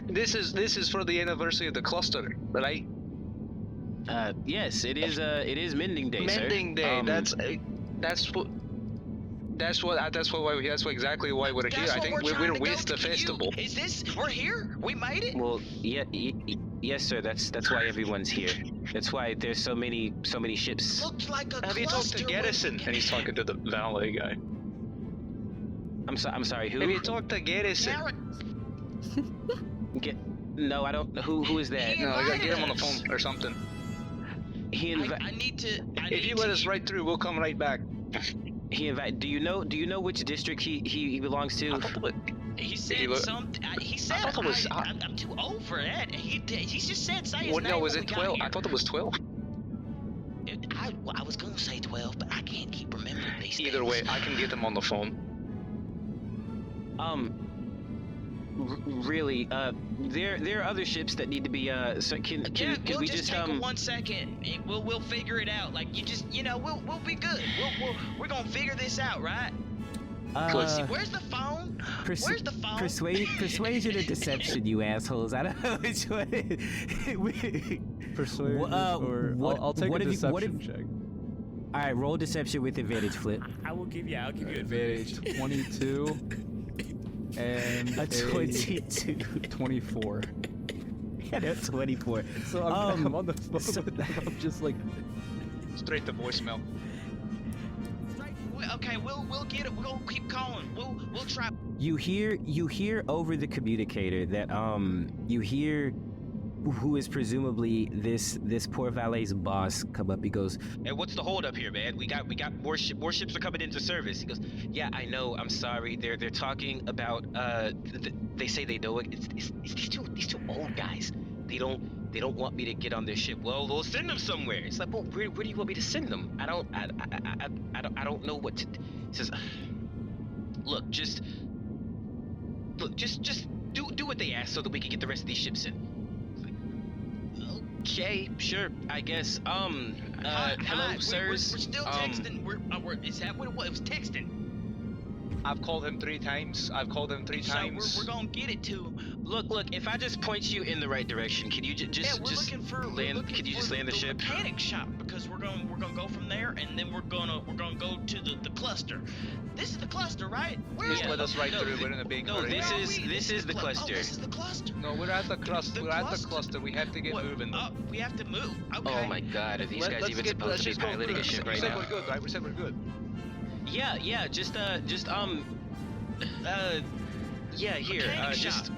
[SPEAKER 10] This is for the anniversary of the cluster, right?
[SPEAKER 2] Yes, it is Mending Day, sir.
[SPEAKER 10] Mending Day. That's exactly why we're here. I think we're with the festival.
[SPEAKER 9] Is this? We're here? We made it?
[SPEAKER 2] Well, yeah, yes, sir. That's why everyone's here. That's why there's so many ships.
[SPEAKER 9] Looked like a
[SPEAKER 10] Have you talked to Garrison? And he's talking to the valet guy.
[SPEAKER 2] I'm sorry. Who?
[SPEAKER 10] Have you talked to Garrison?
[SPEAKER 2] No, I don't. Who is that?
[SPEAKER 10] No, I gotta get him on the phone or something.
[SPEAKER 9] I need to.
[SPEAKER 10] If you let us right through, we'll come right back.
[SPEAKER 2] Do you know which district he belongs to?
[SPEAKER 9] He said something. He said I'm too old for that. He just said say his name.
[SPEAKER 10] No, was it 12? I thought it was 12.
[SPEAKER 9] I was gonna say 12, but I can't keep remembering these things.
[SPEAKER 10] Either way, I can get him on the phone.
[SPEAKER 2] Really, there are other ships that need to be so can we just
[SPEAKER 9] take 1 second. We'll figure it out. Like you just we'll be good. We're gonna figure this out, right? Where's the phone? Where's the phone?
[SPEAKER 6] Persuasion or deception, you assholes. I don't know which one.
[SPEAKER 5] Persuasion I'll take a deception check.
[SPEAKER 6] All right, roll deception with advantage, Flip.
[SPEAKER 7] I'll give you
[SPEAKER 5] Advantage 22 and
[SPEAKER 6] a 22.
[SPEAKER 5] 24.
[SPEAKER 6] Yeah, that's 24.
[SPEAKER 5] So I'm on the phone with them. I'm just like
[SPEAKER 10] straight to voicemail.
[SPEAKER 9] Okay, we'll get it. We'll keep calling. We'll try.
[SPEAKER 6] You hear over the communicator that you hear who is presumably this poor valet's boss come up. He goes,
[SPEAKER 2] "Hey, what's the hold up here, man? We got more ships are coming into service." He goes, "Yeah, I know. I'm sorry. They're talking about they say they know it. It's these two old guys.
[SPEAKER 11] they don't want me to get on their ship. Well, they'll send them somewhere. It's like, well, where do you want me to send them? I don't know what to. He says, look, just do what they ask so that we can get the rest of these ships in. Okay, sure, I guess. Hello, sirs.
[SPEAKER 9] We're still texting. Is that what it was? It was texting.
[SPEAKER 10] I've called him 3 times. I've called him 3 times.
[SPEAKER 9] So we're gonna get it to him.
[SPEAKER 11] Look, if I just point you in the right direction, can you just land? Can you just land the ship?
[SPEAKER 9] Mechanic shop, because we're gonna go from there, and then we're gonna go to the cluster. This is the cluster, right?
[SPEAKER 10] Just let us right through. We're in a big hurry.
[SPEAKER 11] This is the cluster.
[SPEAKER 9] Oh, this is the cluster.
[SPEAKER 10] No, we're at the cluster. We're at the cluster. We have to get moving.
[SPEAKER 9] We have to move. Okay.
[SPEAKER 11] Oh my God, are these guys even supposed to be piloting a ship right now?
[SPEAKER 10] We said we're good, right? We said we're good.
[SPEAKER 11] Yeah, here,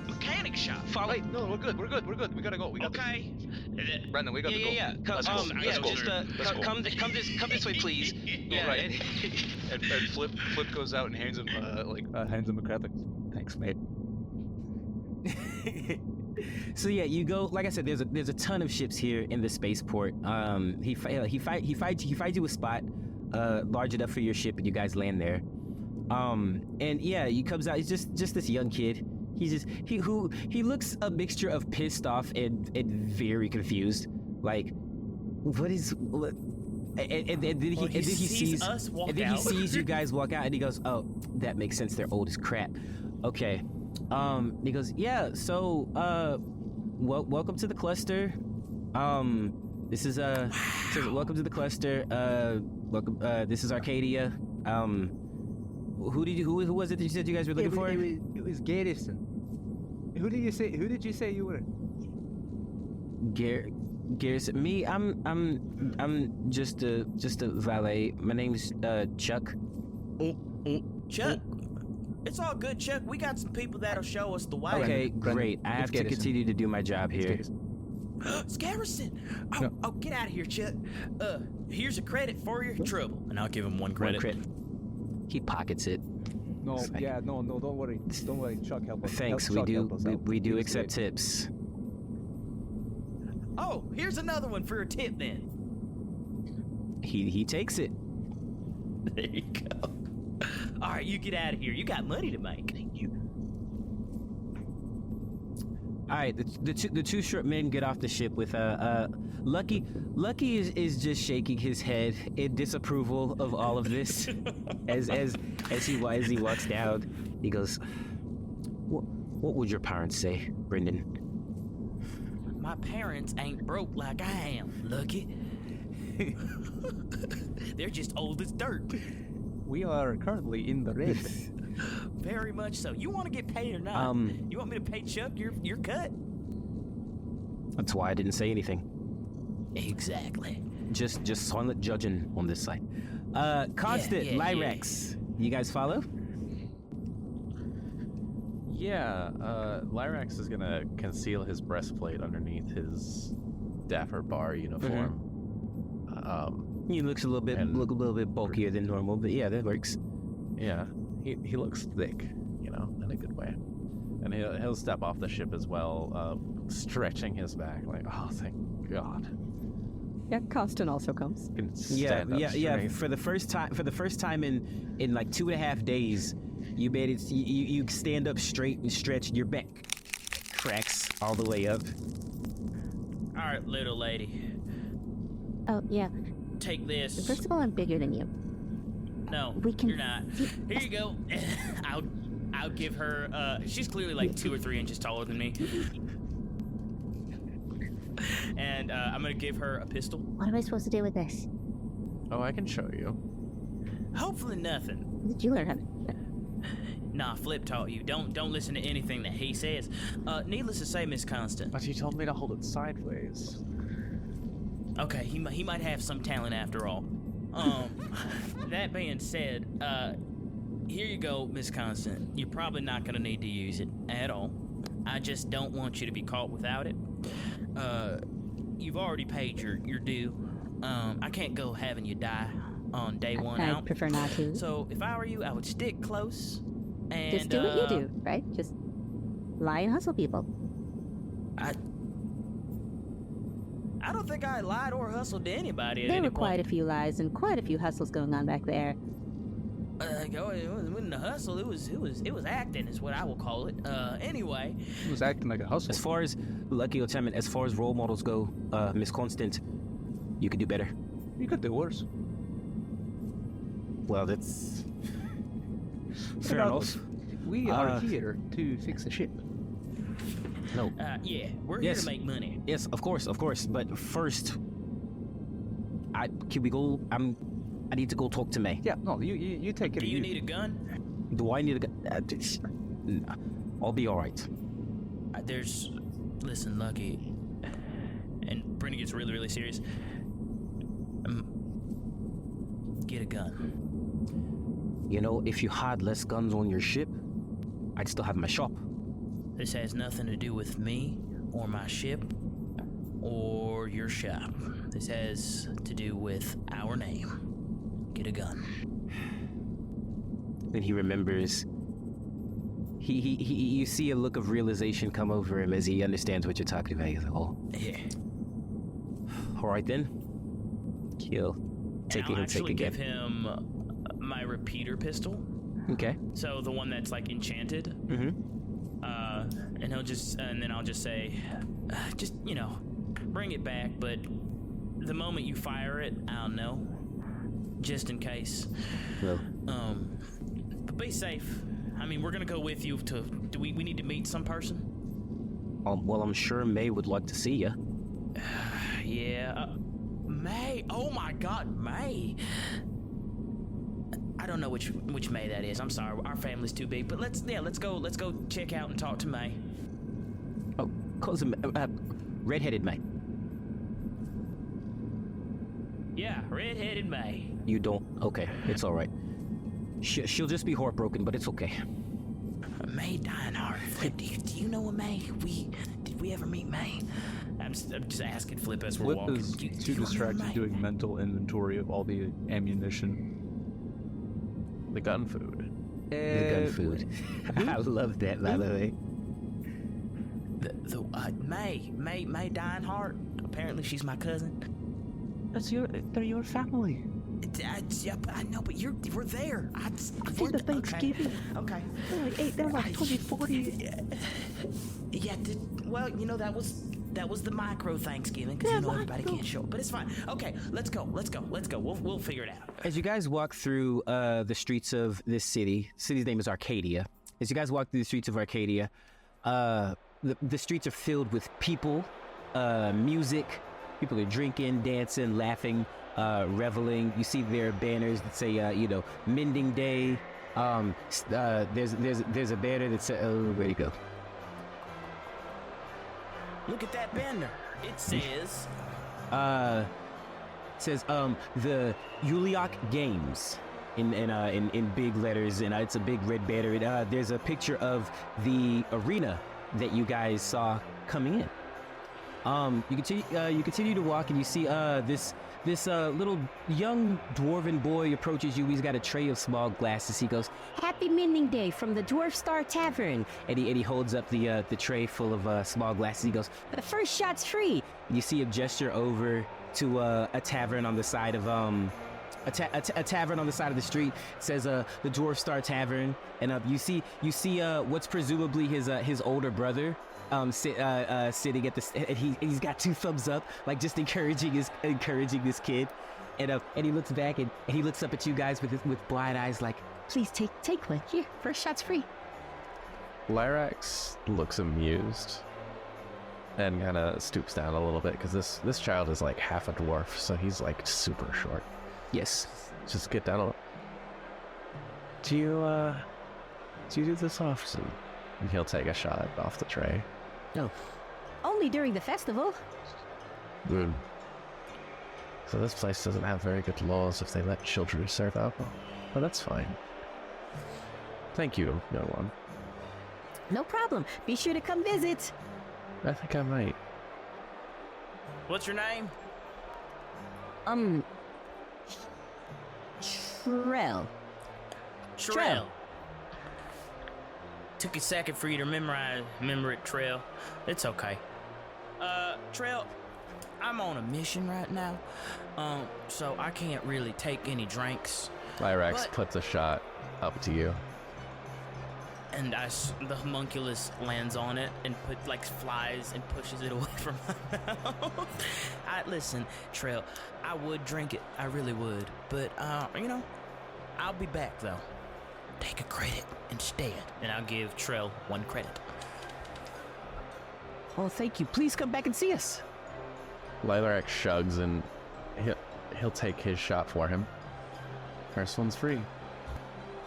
[SPEAKER 9] Mechanic shop.
[SPEAKER 11] Follow.
[SPEAKER 10] Wait, no, we're good. We gotta go. We got
[SPEAKER 9] Okay.
[SPEAKER 10] Brenden, we gotta go.
[SPEAKER 11] Yeah. Come this way, please. Yeah.
[SPEAKER 10] Right. and Flip goes out and hands him a credit.
[SPEAKER 5] Thanks, mate.
[SPEAKER 6] So yeah, you go. Like I said, there's a ton of ships here in the spaceport. He finds you a spot large enough for your ship, and you guys land there. And yeah, he comes out. He's just this young kid. He looks a mixture of pissed off and very confused. Like, what is what? And then he sees
[SPEAKER 7] us walk out.
[SPEAKER 6] He sees you guys walk out, and he goes, "Oh, that makes sense. They're old as crap." Okay. He goes, "Yeah. So, welcome to the cluster. This is says, welcome to the cluster. Welcome. This is Arcadia. Who was it that you said you guys were looking for?
[SPEAKER 5] It was Garrison. Who did you say you were?
[SPEAKER 6] Garrison. Me. I'm just a valet. My name's Chuck.
[SPEAKER 7] Chuck. It's all good, Chuck. We got some people that'll show us the way.
[SPEAKER 6] Okay, great. I have to continue to do my job here.
[SPEAKER 7] It's Garrison. Oh, get out of here, Chuck. Here's a credit for your trouble. And I'll give him 1 credit.
[SPEAKER 6] He pockets it.
[SPEAKER 5] No, don't worry. Don't worry. Chuck, help us.
[SPEAKER 6] Thanks, we do accept tips.
[SPEAKER 7] Oh, here's another one for a tip then.
[SPEAKER 6] He takes it.
[SPEAKER 7] There you go. All right, you get out of here. You got money to make.
[SPEAKER 6] Thank you. All right, the two short men get off the ship with Lucky. Lucky is just shaking his head in disapproval of all of this as he walks down. He goes, "What would your parents say, Brenden?"
[SPEAKER 7] My parents ain't broke like I am, Lucky. They're just old as dirt.
[SPEAKER 5] We are currently in the red.
[SPEAKER 7] Very much so. You want to get paid or not? You want me to pay Chuck your cut?
[SPEAKER 6] That's why I didn't say anything.
[SPEAKER 7] Exactly.
[SPEAKER 6] Just silent judging on this side. Constant, Lyrax. You guys follow?
[SPEAKER 8] Yeah, Lyrax is gonna conceal his breastplate underneath his dapper bar uniform.
[SPEAKER 6] He looks a little bit bulkier than normal, but yeah, that works.
[SPEAKER 8] Yeah, he looks thick, in a good way. And he'll step off the ship as well, stretching his back like, oh, thank God.
[SPEAKER 4] Yeah, Costin also comes.
[SPEAKER 6] Yeah. For the first time in like 2.5 days, you made it. You stand up straight and stretch. Your back cracks all the way up.
[SPEAKER 7] All right, little lady.
[SPEAKER 3] Oh, yeah.
[SPEAKER 7] Take this.
[SPEAKER 3] First of all, I'm bigger than you.
[SPEAKER 7] No, you're not. Here you go. I'll give her. She's clearly like 2 or 3 inches taller than me. And I'm gonna give her a pistol.
[SPEAKER 3] What am I supposed to do with this?
[SPEAKER 8] Oh, I can show you.
[SPEAKER 7] Hopefully nothing.
[SPEAKER 3] When did you learn how to?
[SPEAKER 7] Nah, Flip taught you. Don't listen to anything that he says. Needless to say, Miss Constant.
[SPEAKER 8] But he told me to hold it sideways.
[SPEAKER 7] Okay, he might have some talent after all. That being said, here you go, Miss Constant. You're probably not gonna need to use it at all. I just don't want you to be caught without it. You've already paid your due. I can't go having you die on day one out.
[SPEAKER 3] I'd prefer not to.
[SPEAKER 7] So if I were you, I would stick close and
[SPEAKER 3] just do what you do, right? Just lie and hustle people.
[SPEAKER 7] I don't think I lied or hustled to anybody at
[SPEAKER 3] There
[SPEAKER 7] any
[SPEAKER 3] were
[SPEAKER 7] point.
[SPEAKER 3] quite a few lies and quite a few hustles going on back there.
[SPEAKER 7] It wasn't a hustle. It was acting, is what I will call it. Anyway.
[SPEAKER 5] He was acting like a hustle.
[SPEAKER 6] As far as Lucky Lieutenant, as far as role models go, Miss Constant, you could do better.
[SPEAKER 5] You could do worse.
[SPEAKER 6] Well, that's fair
[SPEAKER 5] Regardless,
[SPEAKER 6] enough.
[SPEAKER 5] We are here to fix the ship.
[SPEAKER 6] No.
[SPEAKER 7] Yeah, we're here to make money.
[SPEAKER 6] Yes, of course. But first, can we go? I need to go talk to May.
[SPEAKER 5] Yeah, no, you take it.
[SPEAKER 7] Do you need a gun?
[SPEAKER 6] Do I need a gun? I'll be all right.
[SPEAKER 7] Listen, Lucky, and Brenden gets really, really serious. Get a gun.
[SPEAKER 6] You know, if you had less guns on your ship, I'd still have my shop.
[SPEAKER 7] This has nothing to do with me or my ship or your shop. This has to do with our name. Get a gun.
[SPEAKER 6] Then he remembers. You see a look of realization come over him as he understands what you're talking about. He's like, oh.
[SPEAKER 7] Yeah.
[SPEAKER 6] All right then. Kill. Take
[SPEAKER 7] I'll
[SPEAKER 6] it and take
[SPEAKER 7] actually
[SPEAKER 6] again.
[SPEAKER 7] give him my repeater pistol.
[SPEAKER 6] Okay.
[SPEAKER 7] So the one that's like enchanted.
[SPEAKER 6] Mm-hmm.
[SPEAKER 7] And then I'll just say, bring it back. But the moment you fire it, I'll know, just in case.
[SPEAKER 6] Well.
[SPEAKER 7] But be safe. I mean, we're gonna go with you to. Do we need to meet some person?
[SPEAKER 6] Well, I'm sure May would like to see you.
[SPEAKER 7] Yeah. May. Oh my God, May. I don't know which May that is. I'm sorry, our family's too big. But let's go check out and talk to May.
[SPEAKER 6] Oh, call him redheaded May.
[SPEAKER 7] Yeah, redheaded May.
[SPEAKER 6] You don't. Okay, it's all right. She'll just be heartbroken, but it's okay.
[SPEAKER 7] May Dionheart. Flip, do you know a May? Did we ever meet May? I'm just asking Flip as we're
[SPEAKER 5] Flip
[SPEAKER 7] walking.
[SPEAKER 5] is
[SPEAKER 7] Do
[SPEAKER 5] too
[SPEAKER 7] you
[SPEAKER 5] distracted
[SPEAKER 7] remember May?
[SPEAKER 5] doing mental inventory of all the ammunition.
[SPEAKER 8] The gun food.
[SPEAKER 6] The gun food. I love that, by the way.
[SPEAKER 7] May Dionheart. Apparently, she's my cousin.
[SPEAKER 5] They're your family.
[SPEAKER 7] I know, but we're there.
[SPEAKER 5] I see the Thanksgiving.
[SPEAKER 7] Okay.
[SPEAKER 5] They're like 20, 40.
[SPEAKER 7] Yeah. Well, that was the micro Thanksgiving because everybody can't show up, but it's fine. Okay, let's go. We'll figure it out.
[SPEAKER 6] As you guys walk through the streets of this city, the city's name is Arcadia. As you guys walk through the streets of Arcadia, the streets are filled with people, music. People are drinking, dancing, laughing, reveling. You see their banners that say, Mending Day. There's a banner that says, oh, where'd it go?
[SPEAKER 7] Look at that banner. It says...
[SPEAKER 6] the Yuliak Games in big letters, and it's a big red banner. There's a picture of the arena that you guys saw coming in. You continue to walk, and you see this little young dwarven boy approaches you. He's got a tray of small glasses. He goes, "Happy Mending Day from the Dwarf Star Tavern," and he holds up the tray full of small glasses. He goes, "The first shot's free." And you see him gesture over to a tavern on the side of a tavern on the side of the street. It says the Dwarf Star Tavern, and you see what's presumably his older brother. Sitting at the, and he's got two thumbs up, like just encouraging this kid, and he looks back and he looks up at you guys with blind eyes, like, "Please take one. Here, first shot's free."
[SPEAKER 8] Lyrax looks amused and kind of stoops down a little bit because this child is like half a dwarf, so he's like super short.
[SPEAKER 6] Yes.
[SPEAKER 8] Just get down a little. Do you do this often? And he'll take a shot off the tray.
[SPEAKER 3] No. Only during the festival.
[SPEAKER 8] Good. So this place doesn't have very good laws if they let children serve alcohol. But that's fine. Thank you, young one.
[SPEAKER 3] No problem. Be sure to come visit.
[SPEAKER 8] I think I might.
[SPEAKER 7] What's your name?
[SPEAKER 3] Trell.
[SPEAKER 7] Trell. Took a second for you to remember it, Trail. It's okay. Trail, I'm on a mission right now, so I can't really take any drinks.
[SPEAKER 8] Lyrax puts a shot up to you.
[SPEAKER 7] And the homunculus lands on it and flies and pushes it away from my mouth. Listen, Trail, I would drink it. I really would. But, I'll be back, though. Take a credit instead. And I'll give Trail 1 credit.
[SPEAKER 6] Oh, thank you. Please come back and see us.
[SPEAKER 8] Lyrax shrugs and he'll take his shot for him. First one's free.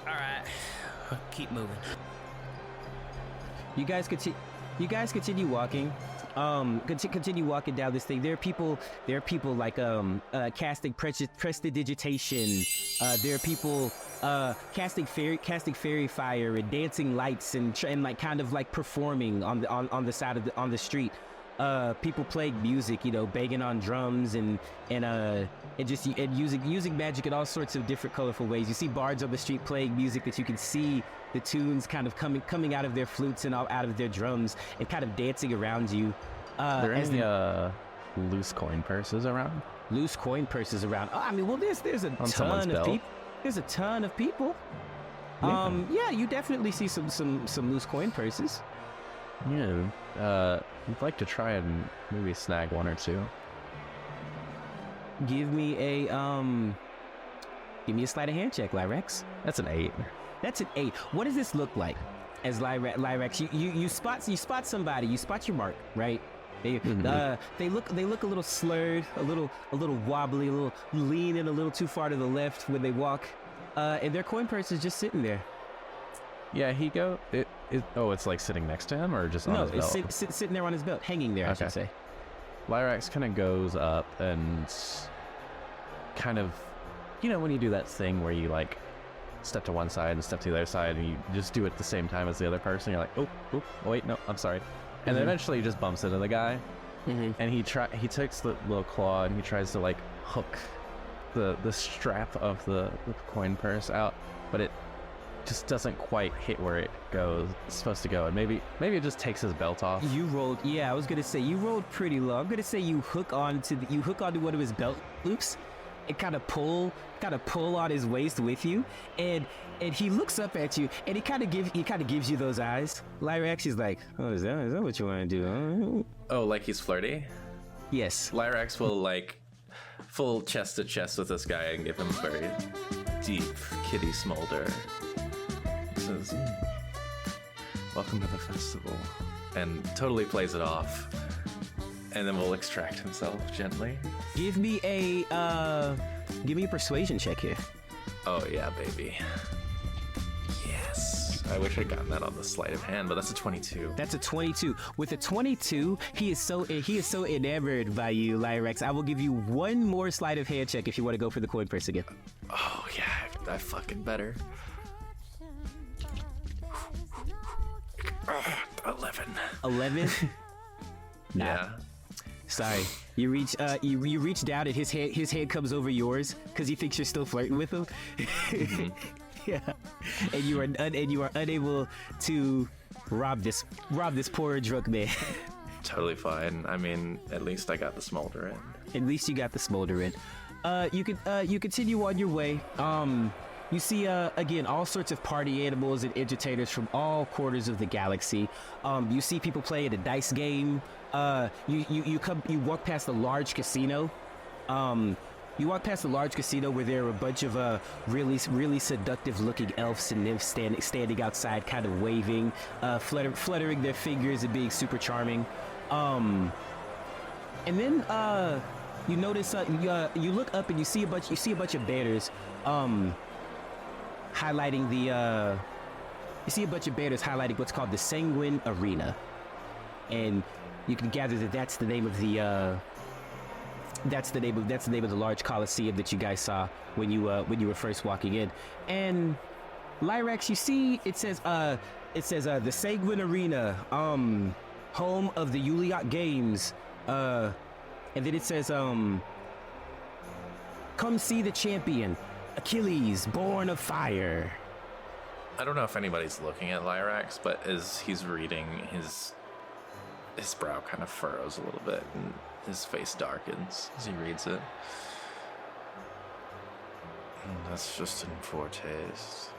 [SPEAKER 7] All right. Keep moving.
[SPEAKER 6] You guys continue walking. Continue walking down this thing. There are people like casting prestidigitation. There are people casting fairy fire and dancing lights and like kind of like performing on the side of the street. People playing music, banging on drums and using magic in all sorts of different colorful ways. You see bards on the street playing music that you can see the tunes kind of coming out of their flutes and out of their drums and kind of dancing around you.
[SPEAKER 8] Are there any loose coin purses around?
[SPEAKER 6] Loose coin purses around. Oh, I mean, well, there's a ton of people. There's a ton of people. Yeah, you definitely see some loose coin purses.
[SPEAKER 8] Yeah. I'd like to try and maybe snag 1 or 2.
[SPEAKER 6] Give me a sleight of hand check, Lyrax.
[SPEAKER 8] That's an 8.
[SPEAKER 6] That's an 8. What does this look like? As Lyrax, you spot somebody. You spot your mark, right? They look a little slurred, a little wobbly, a little leaning a little too far to the left when they walk, and their coin purse is just sitting there.
[SPEAKER 8] Yeah, it's like sitting next to him or just on his belt?
[SPEAKER 6] No, it's sitting there on his belt, hanging there, okay. I should say.
[SPEAKER 8] Lyrax kind of goes up and kind of, when you do that thing where you like step to one side and step to the other side and you just do it at the same time as the other person, you're like, oh wait, no, I'm sorry. And then eventually he just bumps into the guy, and he takes the little claw and he tries to like hook the strap of the coin purse out, but it just doesn't quite hit where it's supposed to go, and maybe it just takes his belt off.
[SPEAKER 6] You rolled, yeah. I was gonna say you rolled pretty low. I'm gonna say you hook onto one of his belt loops, and kind of pull on his waist with you, and he looks up at you, and he kind of gives you those eyes. Lyrax is like, oh, is that what you want to do?
[SPEAKER 8] Oh, like he's flirty?
[SPEAKER 6] Yes.
[SPEAKER 8] Lyrax will like full chest to chest with this guy and give him a very deep kitty smolder. Says, welcome to the festival, and totally plays it off, and then we'll extract himself gently.
[SPEAKER 6] Give me a persuasion check here.
[SPEAKER 8] Oh yeah, baby. Yes. I wish I'd gotten that on the sleight of hand, but that's a 22.
[SPEAKER 6] That's a 22. With a 22, he is so enamored by you, Lyrax. I will give you 1 more sleight of hand check if you want to go for the coin purse again.
[SPEAKER 8] Oh yeah, I fucking better. 11.
[SPEAKER 6] 11?
[SPEAKER 8] Yeah.
[SPEAKER 6] Sorry. You reach down and his hand comes over yours because he thinks you're still flirting with him. Yeah. And you are unable to rob this poor drunk man.
[SPEAKER 8] Totally fine. I mean, at least I got the smolder in.
[SPEAKER 6] At least you got the smolder in. You continue on your way. You see, again, all sorts of party animals and entertainers from all quarters of the galaxy. You see people playing a dice game. You walk past a large casino. You walk past a large casino where there are a bunch of really seductive-looking elves and nymphs standing outside, kind of waving, fluttering their fingers and being super charming. And then you notice you look up and you see a bunch of banners. Highlighting you see a bunch of banners highlighting what's called the Sanguine Arena, and you can gather that that's the name of the large coliseum that you guys saw when you were first walking in. And Lyrax, you see it says the Sanguine Arena, home of the Yuliot Games, and then it says come see the champion, Achilles, born of fire.
[SPEAKER 8] I don't know if anybody's looking at Lyrax, but as he's reading his brow kind of furrows a little bit and his face darkens as he reads it. That's just in foretaste.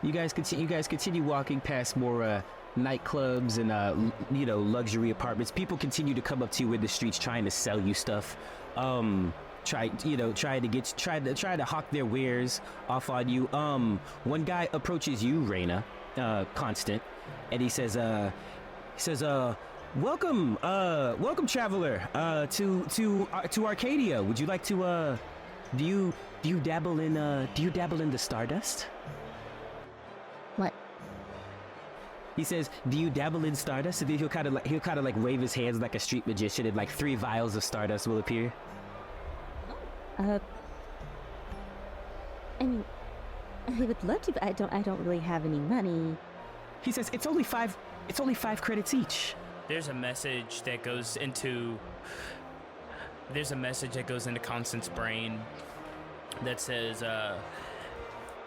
[SPEAKER 6] You guys continue walking past more nightclubs and luxury apartments. People continue to come up to you in the streets trying to sell you stuff. Try to hawk their wares off on you. One guy approaches you, Rayna, Constant, and he says, welcome traveler, to Arcadia. Would you like to, do you dabble in the Stardust?
[SPEAKER 3] What?
[SPEAKER 6] He says, do you dabble in Stardust? And then he'll kind of like wave his hands like a street magician, and like 3 vials of Stardust will appear.
[SPEAKER 3] I mean, I would love to, but I don't really have any money.
[SPEAKER 6] He says, it's only 5 credits each.
[SPEAKER 7] There's a message that goes into Constance's brain that says,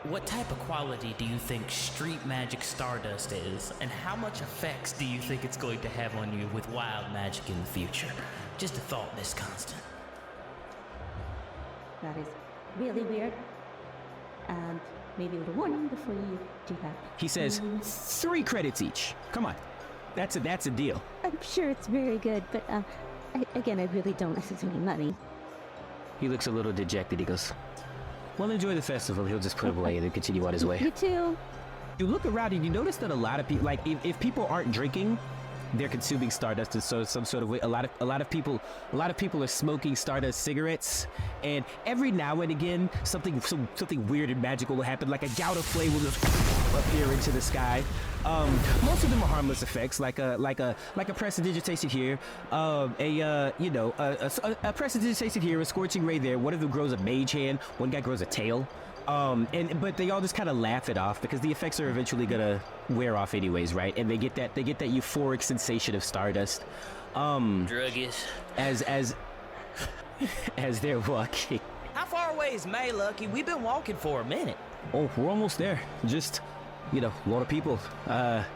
[SPEAKER 7] what type of quality do you think street magic Stardust is, and how much effects do you think it's going to have on you with wild magic in the future? Just a thought, Miss Constant.
[SPEAKER 3] That is really weird. Maybe a little warning before you do that.
[SPEAKER 6] He says, 3 credits each. Come on. That's a deal.
[SPEAKER 3] I'm sure it's very good, but I really don't have any money.
[SPEAKER 6] He looks a little dejected. He goes, well, enjoy the festival. He'll just put it away and then continue on his way.
[SPEAKER 3] You too.
[SPEAKER 6] You look around and you notice that a lot of people, like if people aren't drinking, they're consuming Stardust in some sort of way. A lot of people are smoking Stardust cigarettes, and every now and again something weird and magical will happen, like a gout of flame will just appear into the sky. Most of them are harmless effects, like a prestidigitation here, a prestidigitation here, a scorching ray there. One of them grows a mage hand, one guy grows a tail. But they all just kind of laugh it off because the effects are eventually gonna wear off anyways, right? And they get that euphoric sensation of Stardust.
[SPEAKER 7] Druggies.
[SPEAKER 6] As they're walking.
[SPEAKER 7] How far away is May, Lucky? We've been walking for a minute.
[SPEAKER 6] Oh, we're almost there. Just, a lot of people. The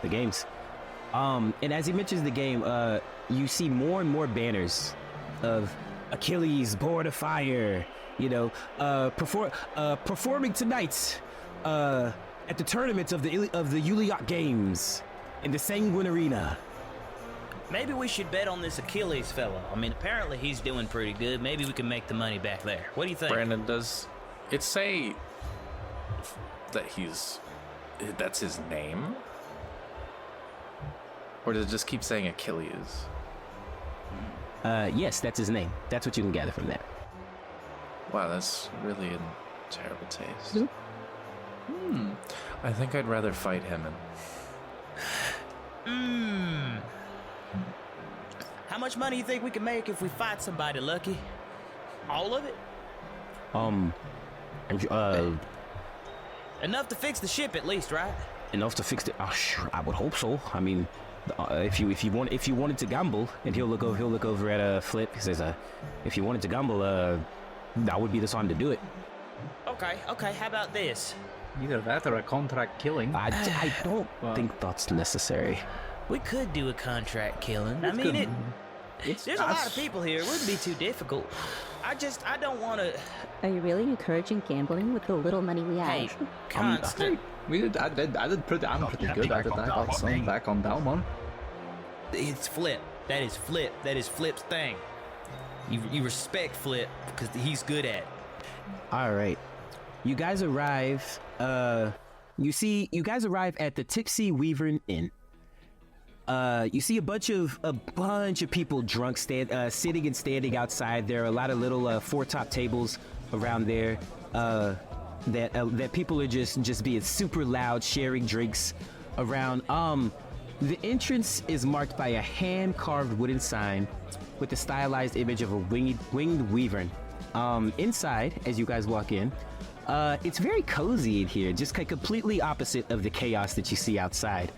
[SPEAKER 6] games. And as he mentions the game, you see more and more banners of Achilles, Board of Fire. Performing tonight at the tournament of the Yuliak Games in the Sanguine Arena.
[SPEAKER 7] Maybe we should bet on this Achilles fella. I mean, apparently he's doing pretty good. Maybe we can make the money back there. What do you think?
[SPEAKER 8] Brenden, does it say that that's his name? Or does it just keep saying Achilles?
[SPEAKER 6] Yes, that's his name. That's what you can gather from that.
[SPEAKER 8] Wow, that's really in terrible taste. I think I'd rather fight him
[SPEAKER 7] How much money do you think we can make if we fight somebody, Lucky? All of it? Enough to fix the ship at least, right?
[SPEAKER 6] Enough to fix it? Sure, I would hope so. I mean, if you wanted to gamble, and he'll look over at Flip. He says, if you wanted to gamble, that would be the time to do it.
[SPEAKER 7] Okay. How about this?
[SPEAKER 5] Either that or a contract killing.
[SPEAKER 6] I don't think that's necessary.
[SPEAKER 7] We could do a contract killing. I mean, there's a lot of people here. It wouldn't be too difficult. I don't want to.
[SPEAKER 3] Are you really encouraging gambling with the little money we have?
[SPEAKER 7] Hey, Constant.
[SPEAKER 5] I did pretty good. I got some back on that one.
[SPEAKER 7] It's Flip. That is Flip's thing. You respect Flip because he's good at it.
[SPEAKER 6] All right. You guys arrive. You guys arrive at the Tipsy Weaver Inn. You see a bunch of people drunk sitting and standing outside. There are a lot of little 4-top tables around there that people are just being super loud, sharing drinks around. The entrance is marked by a hand-carved wooden sign with the stylized image of a winged wyvern. Inside, as you guys walk in, it's very cozy in here, just completely opposite of the chaos that you see outside.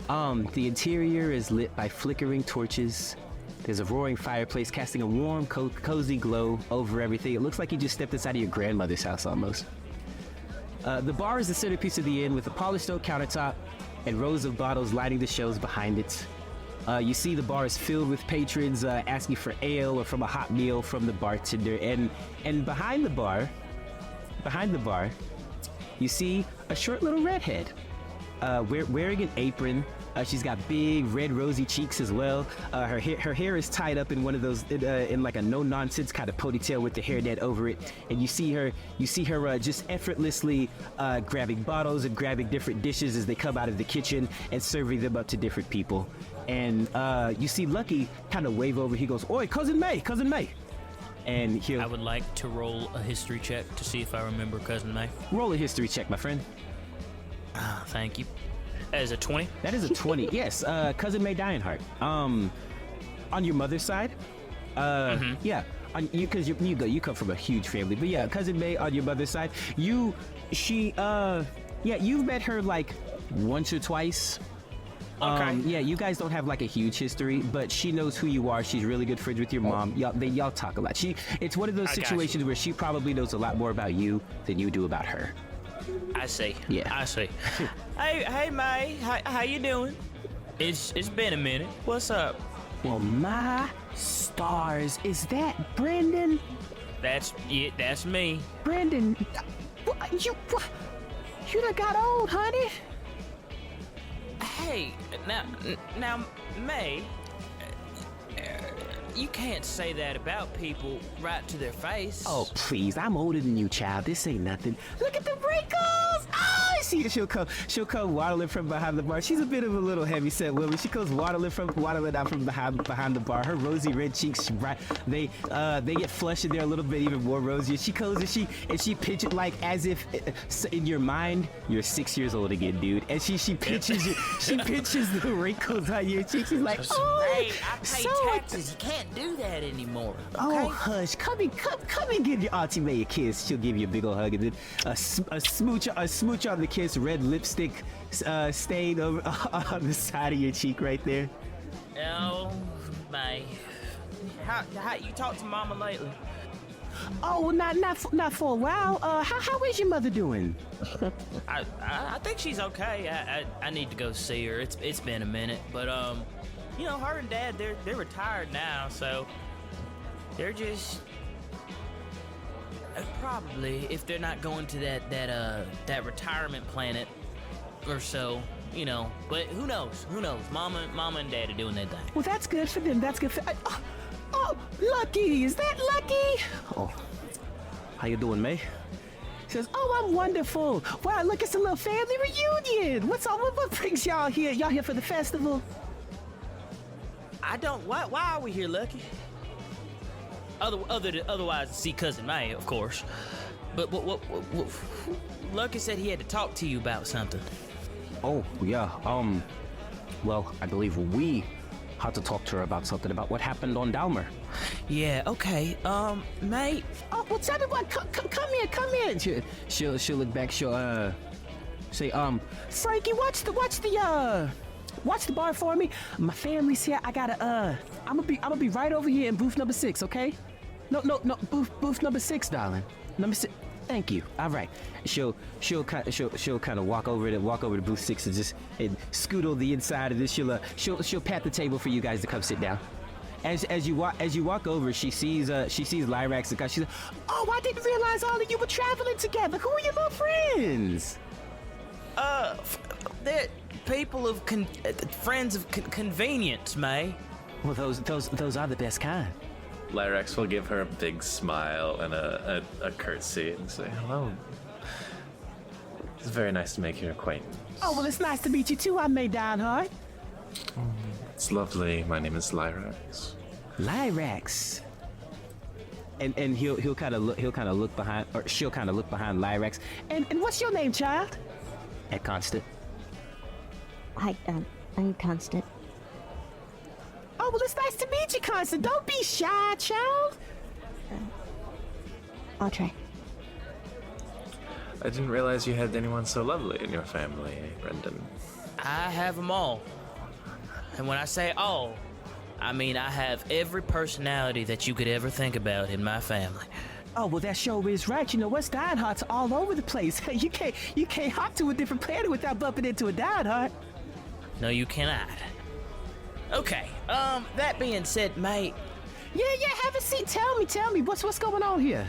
[SPEAKER 6] The interior is lit by flickering torches. There's a roaring fireplace casting a warm, cozy glow over everything. It looks like you just stepped inside of your grandmother's house almost. The bar is the centerpiece of the inn with a polished oak countertop and rows of bottles lining the shelves behind it. You see the bar is filled with patrons asking for ale or from a hot meal from the bartender, and behind the bar, you see a short little redhead, wearing an apron. She's got big red rosy cheeks as well. Her hair is tied up in one of those in like a no nonsense kind of ponytail with the hairnet over it. And you see her just effortlessly grabbing bottles and grabbing different dishes as they come out of the kitchen and serving them up to different people. And you see Lucky kind of wave over. He goes, "Oi, cousin May." And
[SPEAKER 7] I would like to roll a history check to see if I remember Cousin May.
[SPEAKER 6] Roll a history check, my friend.
[SPEAKER 7] Thank you. That is a 20.
[SPEAKER 6] That is a 20. Yes, Cousin May Dionheart. On your mother's side, yeah, because you come from a huge family, but yeah, Cousin May on your mother's side, you've met her like once or twice.
[SPEAKER 7] Okay.
[SPEAKER 6] Yeah, you guys don't have like a huge history, but she knows who you are. She's really good friends with your mom. Y'all talk a lot. It's one of those situations where she probably knows a lot more about you than you do about her.
[SPEAKER 7] I see.
[SPEAKER 6] Yeah.
[SPEAKER 7] I see. Hey, May. How you doing? It's been a minute. What's up?
[SPEAKER 1] Well, my stars, is that Brenden?
[SPEAKER 7] That's it. That's me.
[SPEAKER 1] Brenden, you done got old, honey.
[SPEAKER 7] Hey, now, May. You can't say that about people right to their face.
[SPEAKER 6] Oh, please, I'm older than you, child. This ain't nothing. Look at the wrinkles! Oh, I see. She'll come waddling from behind the bar. She's a bit of a little heavy-set woman. She comes waddling out from behind the bar. Her rosy red cheeks, right? They get flushed and they're a little bit even more rosy. She goes and she pitches like as if in your mind you're 6 years old again, dude. And she pitches the wrinkles on your cheeks. She's like, oh,
[SPEAKER 7] hey, I pay taxes. You can't do that anymore. Okay?
[SPEAKER 6] Oh, hush! Come and give your Auntie May a kiss. She'll give you a big old hug and then a smooch on the kiss. Red lipstick stain over on the side of your cheek right there.
[SPEAKER 7] Oh, May. How you talked to Mama lately?
[SPEAKER 6] Oh, not for a while. How is your mother doing?
[SPEAKER 7] I think she's okay. I need to go see her. It's been a minute, but you know, her and Dad, they're retired now, so they're just probably, if they're not going to that retirement planet or so, you know. But who knows? Mama and Dad are doing their thing.
[SPEAKER 6] Well, that's good for them. That's good for. Oh, Lucky, is that Lucky? Oh, how you doing, May? She says, "Oh, I'm wonderful. Wow, look, it's a little family reunion. What's all? What brings y'all here? Y'all here for the festival?"
[SPEAKER 7] Why are we here, Lucky? Otherwise, to see Cousin May, of course. But what Lucky said he had to talk to you about something.
[SPEAKER 6] Oh, yeah. Well, I believe we had to talk to her about something about what happened on Dalmer.
[SPEAKER 7] Yeah. Okay. May.
[SPEAKER 6] Oh, well, tell me what. Come in. She'll look back. She'll say, Frankie, watch the bar for me. My family's here. I gotta I'm gonna be right over here in booth number 6, okay? No, booth number 6, darling. Number 6. Thank you. All right. She'll kind of walk over to booth 6 and just scoot on the inside of this. She'll pat the table for you guys to come sit down. As you walk over, she sees Lyrax and she's like, "Oh, I didn't realize all of you were traveling together. Who are your little friends?"
[SPEAKER 7] They're people of friends of convenience, May.
[SPEAKER 6] Well, those are the best kind.
[SPEAKER 8] Lyrax will give her a big smile and a curtsy and say, "Hello. It's very nice to make your acquaintance."
[SPEAKER 6] Oh, well, it's nice to meet you too. I'm May Dionheart.
[SPEAKER 8] It's lovely. My name is Lyrax.
[SPEAKER 6] Lyrax. And he'll kind of look behind, or she'll kind of look behind Lyrax. And what's your name, child? At Constant.
[SPEAKER 3] Hi, I'm Constant.
[SPEAKER 6] Oh, well, it's nice to meet you, Constant. Don't be shy, child.
[SPEAKER 3] I'll try.
[SPEAKER 8] I didn't realize you had anyone so lovely in your family, Brenden.
[SPEAKER 7] I have them all. And when I say all, I mean I have every personality that you could ever think about in my family.
[SPEAKER 6] Oh, well, that sure is right. You know, West Dionheart's all over the place. You can't hop to a different planet without bumping into a Dionheart.
[SPEAKER 7] No, you cannot. Okay. That being said, mate.
[SPEAKER 1] Yeah, have a seat. Tell me, what's going on here?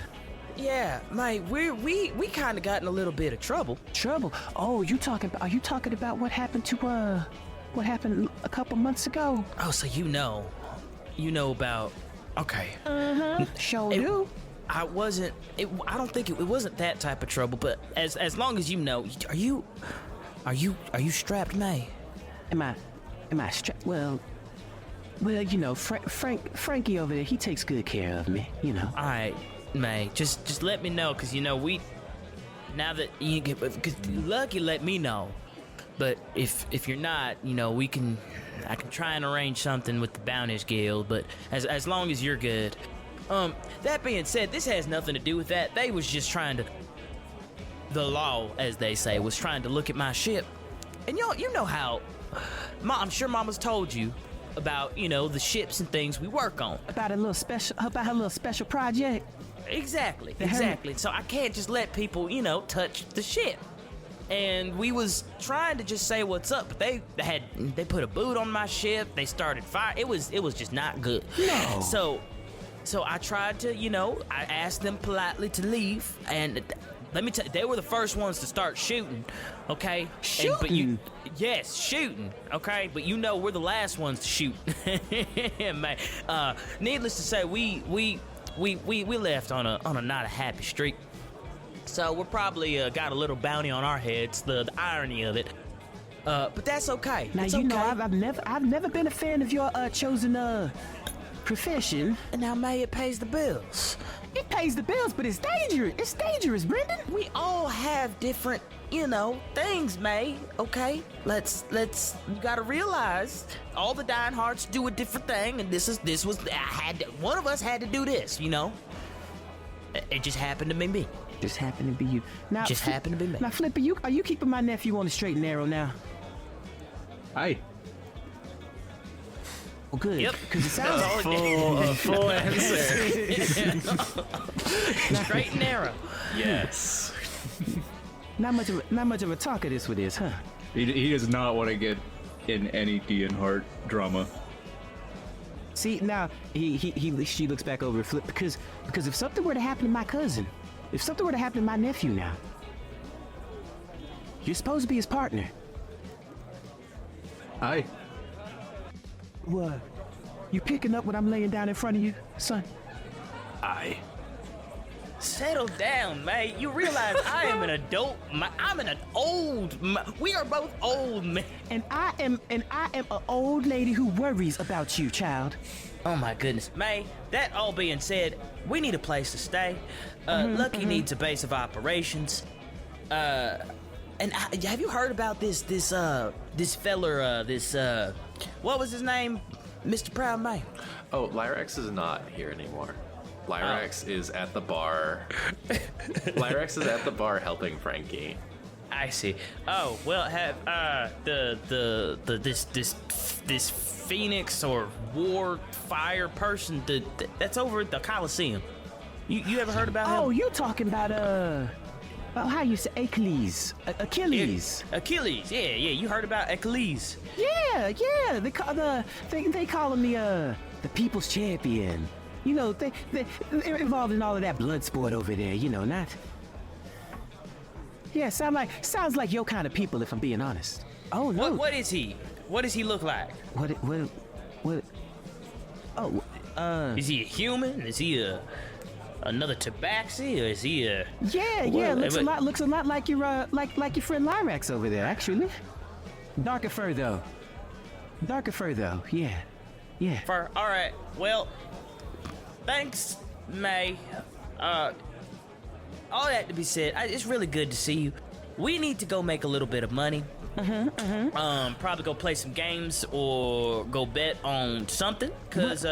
[SPEAKER 7] Yeah, mate, we kind of got in a little bit of trouble.
[SPEAKER 1] Trouble? Oh, are you talking about what happened a couple months ago?
[SPEAKER 7] Oh, so you know about? Okay.
[SPEAKER 1] Sure do.
[SPEAKER 7] I don't think it wasn't that type of trouble, but as long as you know, are you strapped, May?
[SPEAKER 1] Am I strapped? Well, you know, Frankie over there, he takes good care of me, you know.
[SPEAKER 7] All right, May, just let me know, cause you know now that you get, cause Lucky let me know, but if you're not, you know, I can try and arrange something with the Bounties Guild, but as long as you're good. That being said, this has nothing to do with that. They was just the law, as they say, was trying to look at my ship, and you know how, I'm sure Mama's told you about, you know, the ships and things we work on.
[SPEAKER 1] About her little special project.
[SPEAKER 7] Exactly. So I can't just let people, you know, touch the ship. And we was trying to just say what's up, but they put a boot on my ship. They started fire. It was just not good.
[SPEAKER 1] No.
[SPEAKER 7] So I tried to, you know, I asked them politely to leave, and let me tell you, they were the first ones to start shooting. Okay.
[SPEAKER 1] Shooting.
[SPEAKER 7] Yes, shooting. Okay, but you know we're the last ones to shoot. Man, needless to say, we left on a not a happy streak. So we're probably got a little bounty on our heads. The irony of it. But that's okay.
[SPEAKER 1] Now
[SPEAKER 7] it's
[SPEAKER 1] you
[SPEAKER 7] okay.
[SPEAKER 1] know I've never been a fan of your chosen profession.
[SPEAKER 7] And now, May, it pays the bills.
[SPEAKER 1] It pays the bills, but it's dangerous. It's dangerous, Brenden.
[SPEAKER 7] We all have different, you know, things, May. Okay, let's. You gotta realize all the Dionhearts do a different thing, and this was one of us had to do this. You know, it just happened to be me.
[SPEAKER 1] Just happened to be you. Now,
[SPEAKER 7] just happened to be me.
[SPEAKER 1] Now, Flippy, are you keeping my nephew on the straight and narrow now?
[SPEAKER 5] Aye.
[SPEAKER 1] Well, good.
[SPEAKER 7] Yep.
[SPEAKER 1] Because it sounds
[SPEAKER 8] Full answer.
[SPEAKER 7] Straight and narrow.
[SPEAKER 8] Yes.
[SPEAKER 1] not much of a talker this with this, huh?
[SPEAKER 12] He does not want to get in any Dionheart drama.
[SPEAKER 1] See, now she looks back over at Flip because if something were to happen to my cousin, if something were to happen to my nephew now, you're supposed to be his partner.
[SPEAKER 12] Aye.
[SPEAKER 1] What? You picking up what I'm laying down in front of you, son?
[SPEAKER 12] Aye.
[SPEAKER 7] Settle down, mate. You realize I am an adult. I'm an old. We are both old, man.
[SPEAKER 1] And I am an old lady who worries about you, child.
[SPEAKER 7] Oh my goodness, May. That all being said, we need a place to stay. Lucky needs a base of operations. And have you heard about this feller? What was his name? Mr. Proudmane.
[SPEAKER 8] Oh, Lyrax is not here anymore. Lyrax is at the bar. Lyrax is at the bar helping Frankie.
[SPEAKER 7] I see. Oh well, have this Phoenix or War Fire person that's over at the Coliseum. You ever heard about him?
[SPEAKER 1] Oh, you talking about how you say Achilles? Achilles.
[SPEAKER 7] Achilles. Yeah. You heard about Achilles?
[SPEAKER 1] Yeah. They call him the people's champion. You know, they're involved in all of that blood sport over there. You know, not. Yeah, sounds like your kind of people, if I'm being honest. Oh no.
[SPEAKER 7] What is he? What does he look like?
[SPEAKER 1] What? Oh,
[SPEAKER 7] Is he a human? Is he another tabaxi, or is he a?
[SPEAKER 1] Yeah. Looks a lot like your like your friend Lyrax over there, actually. Darker fur though. Yeah.
[SPEAKER 7] Fur. All right. Well, thanks, May. All that to be said, it's really good to see you. We need to go make a little bit of money. Probably go play some games or go bet on something, cause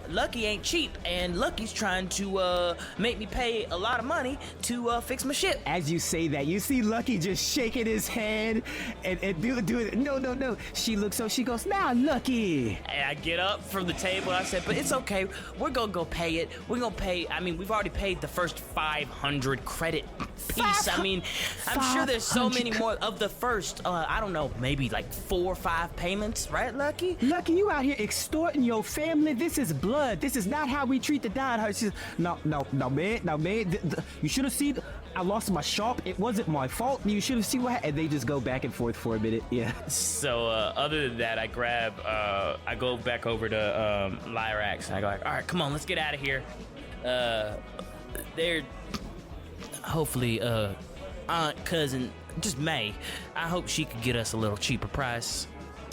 [SPEAKER 7] Lucky ain't cheap, and Lucky's trying to make me pay a lot of money to fix my ship.
[SPEAKER 1] As you say that, you see Lucky just shaking his head and do it. No. She goes, now Lucky.
[SPEAKER 7] And I get up from the table. I said, but it's okay. We're gonna go pay it. We're gonna pay. I mean, we've already paid the first 500 credit piece. I mean, I'm sure there's so many more of the first. I don't know, maybe like 4 or 5 payments, right, Lucky?
[SPEAKER 1] Lucky, you out here extorting your family. This is blood. This is not how we treat the Dionheart. No, man. You should have seen. I lost my shop. It wasn't my fault. You should have seen what happened. And they just go back and forth for a minute. Yeah.
[SPEAKER 7] So other than that, I go back over to Lyrax. And I go like, all right, come on, let's get out of here. They're hopefully aunt, cousin, just May. I hope she could get us a little cheaper price.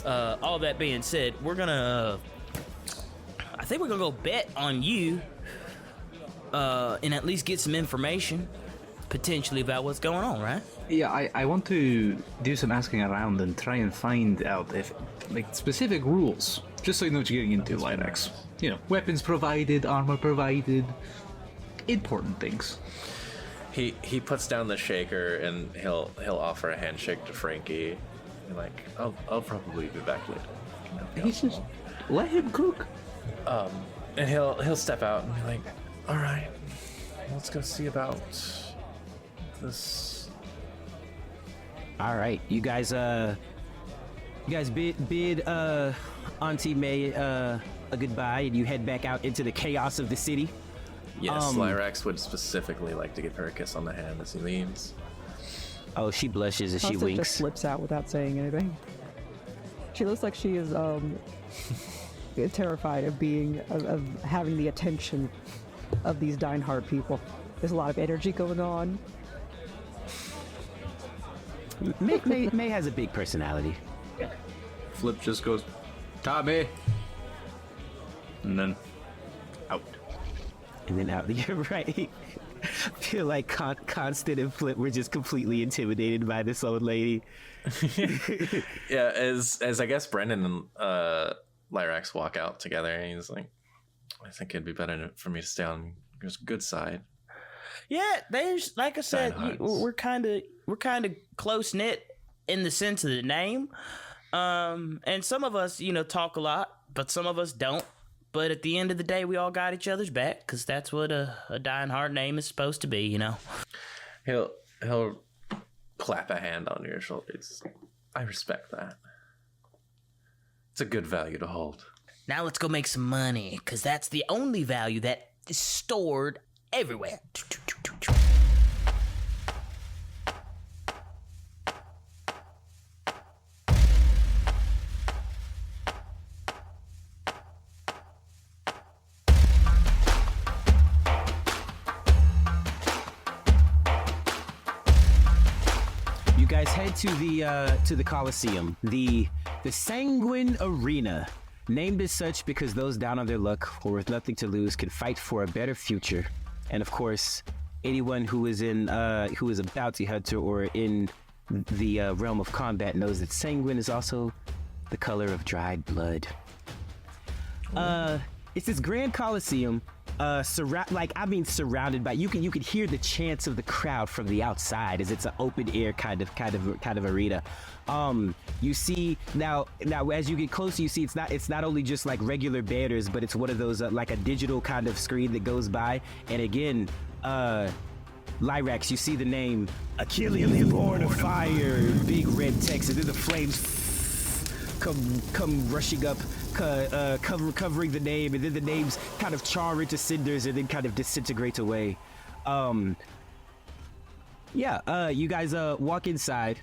[SPEAKER 7] All that being said, I think we're gonna go bet on you and at least get some information potentially about what's going on, right?
[SPEAKER 12] Yeah, I want to do some asking around and try and find out if, like, specific rules, just so you know what you're getting into, Lyrax. You know, weapons provided, armor provided, important things.
[SPEAKER 8] He puts down the shaker and he'll offer a handshake to Frankie. And like, I'll probably be back later.
[SPEAKER 12] He's just let him cook.
[SPEAKER 8] And he'll step out and be like, all right, let's go see about this.
[SPEAKER 6] All right, you guys bid Auntie May a goodbye, and you head back out into the chaos of the city.
[SPEAKER 8] Yes, Lyrax would specifically like to give her a kiss on the hand as he leaves.
[SPEAKER 6] Oh, she blushes as she
[SPEAKER 4] Constance
[SPEAKER 6] winks.
[SPEAKER 4] just slips out without saying anything. She looks like she is terrified of having the attention of these Dionheart people. There's a lot of energy going on.
[SPEAKER 6] May has a big personality.
[SPEAKER 12] Flip just goes, Tommy, and then out.
[SPEAKER 6] And then out. You're right. I feel like Constant and Flip were just completely intimidated by this old lady.
[SPEAKER 8] Yeah, as I guess Brenden and Lyrax walk out together, and he's like, I think it'd be better for me to stay on your good side.
[SPEAKER 7] Yeah, there's, like I said, we're kind of close knit in the sense of the name, and some of us, talk a lot, but some of us don't. But at the end of the day, we all got each other's back, because that's what a Dionheart name is supposed to be,
[SPEAKER 8] He'll clap a hand on your shoulders. I respect that. It's a good value to hold.
[SPEAKER 7] Now let's go make some money, because that's the only value that is stored everywhere.
[SPEAKER 6] You guys head to the Coliseum, the Sanguine Arena, named as such because those down on their luck or with nothing to lose can fight for a better future. And of course, anyone who is a bounty hunter or in the realm of combat knows that sanguine is also the color of dried blood. It's this grand Coliseum, surrounded by. You can hear the chants of the crowd from the outside, as it's an open air kind of arena. You see now as you get closer, you see it's not only just like regular banners, but it's one of those like a digital kind of screen that goes by. And again, Lyrax, you see the name Achilles Born of Fire, big red text, and then the flames come rushing up, covering the name, and then the names kind of char into cinders and then kind of disintegrate away. You guys walk inside.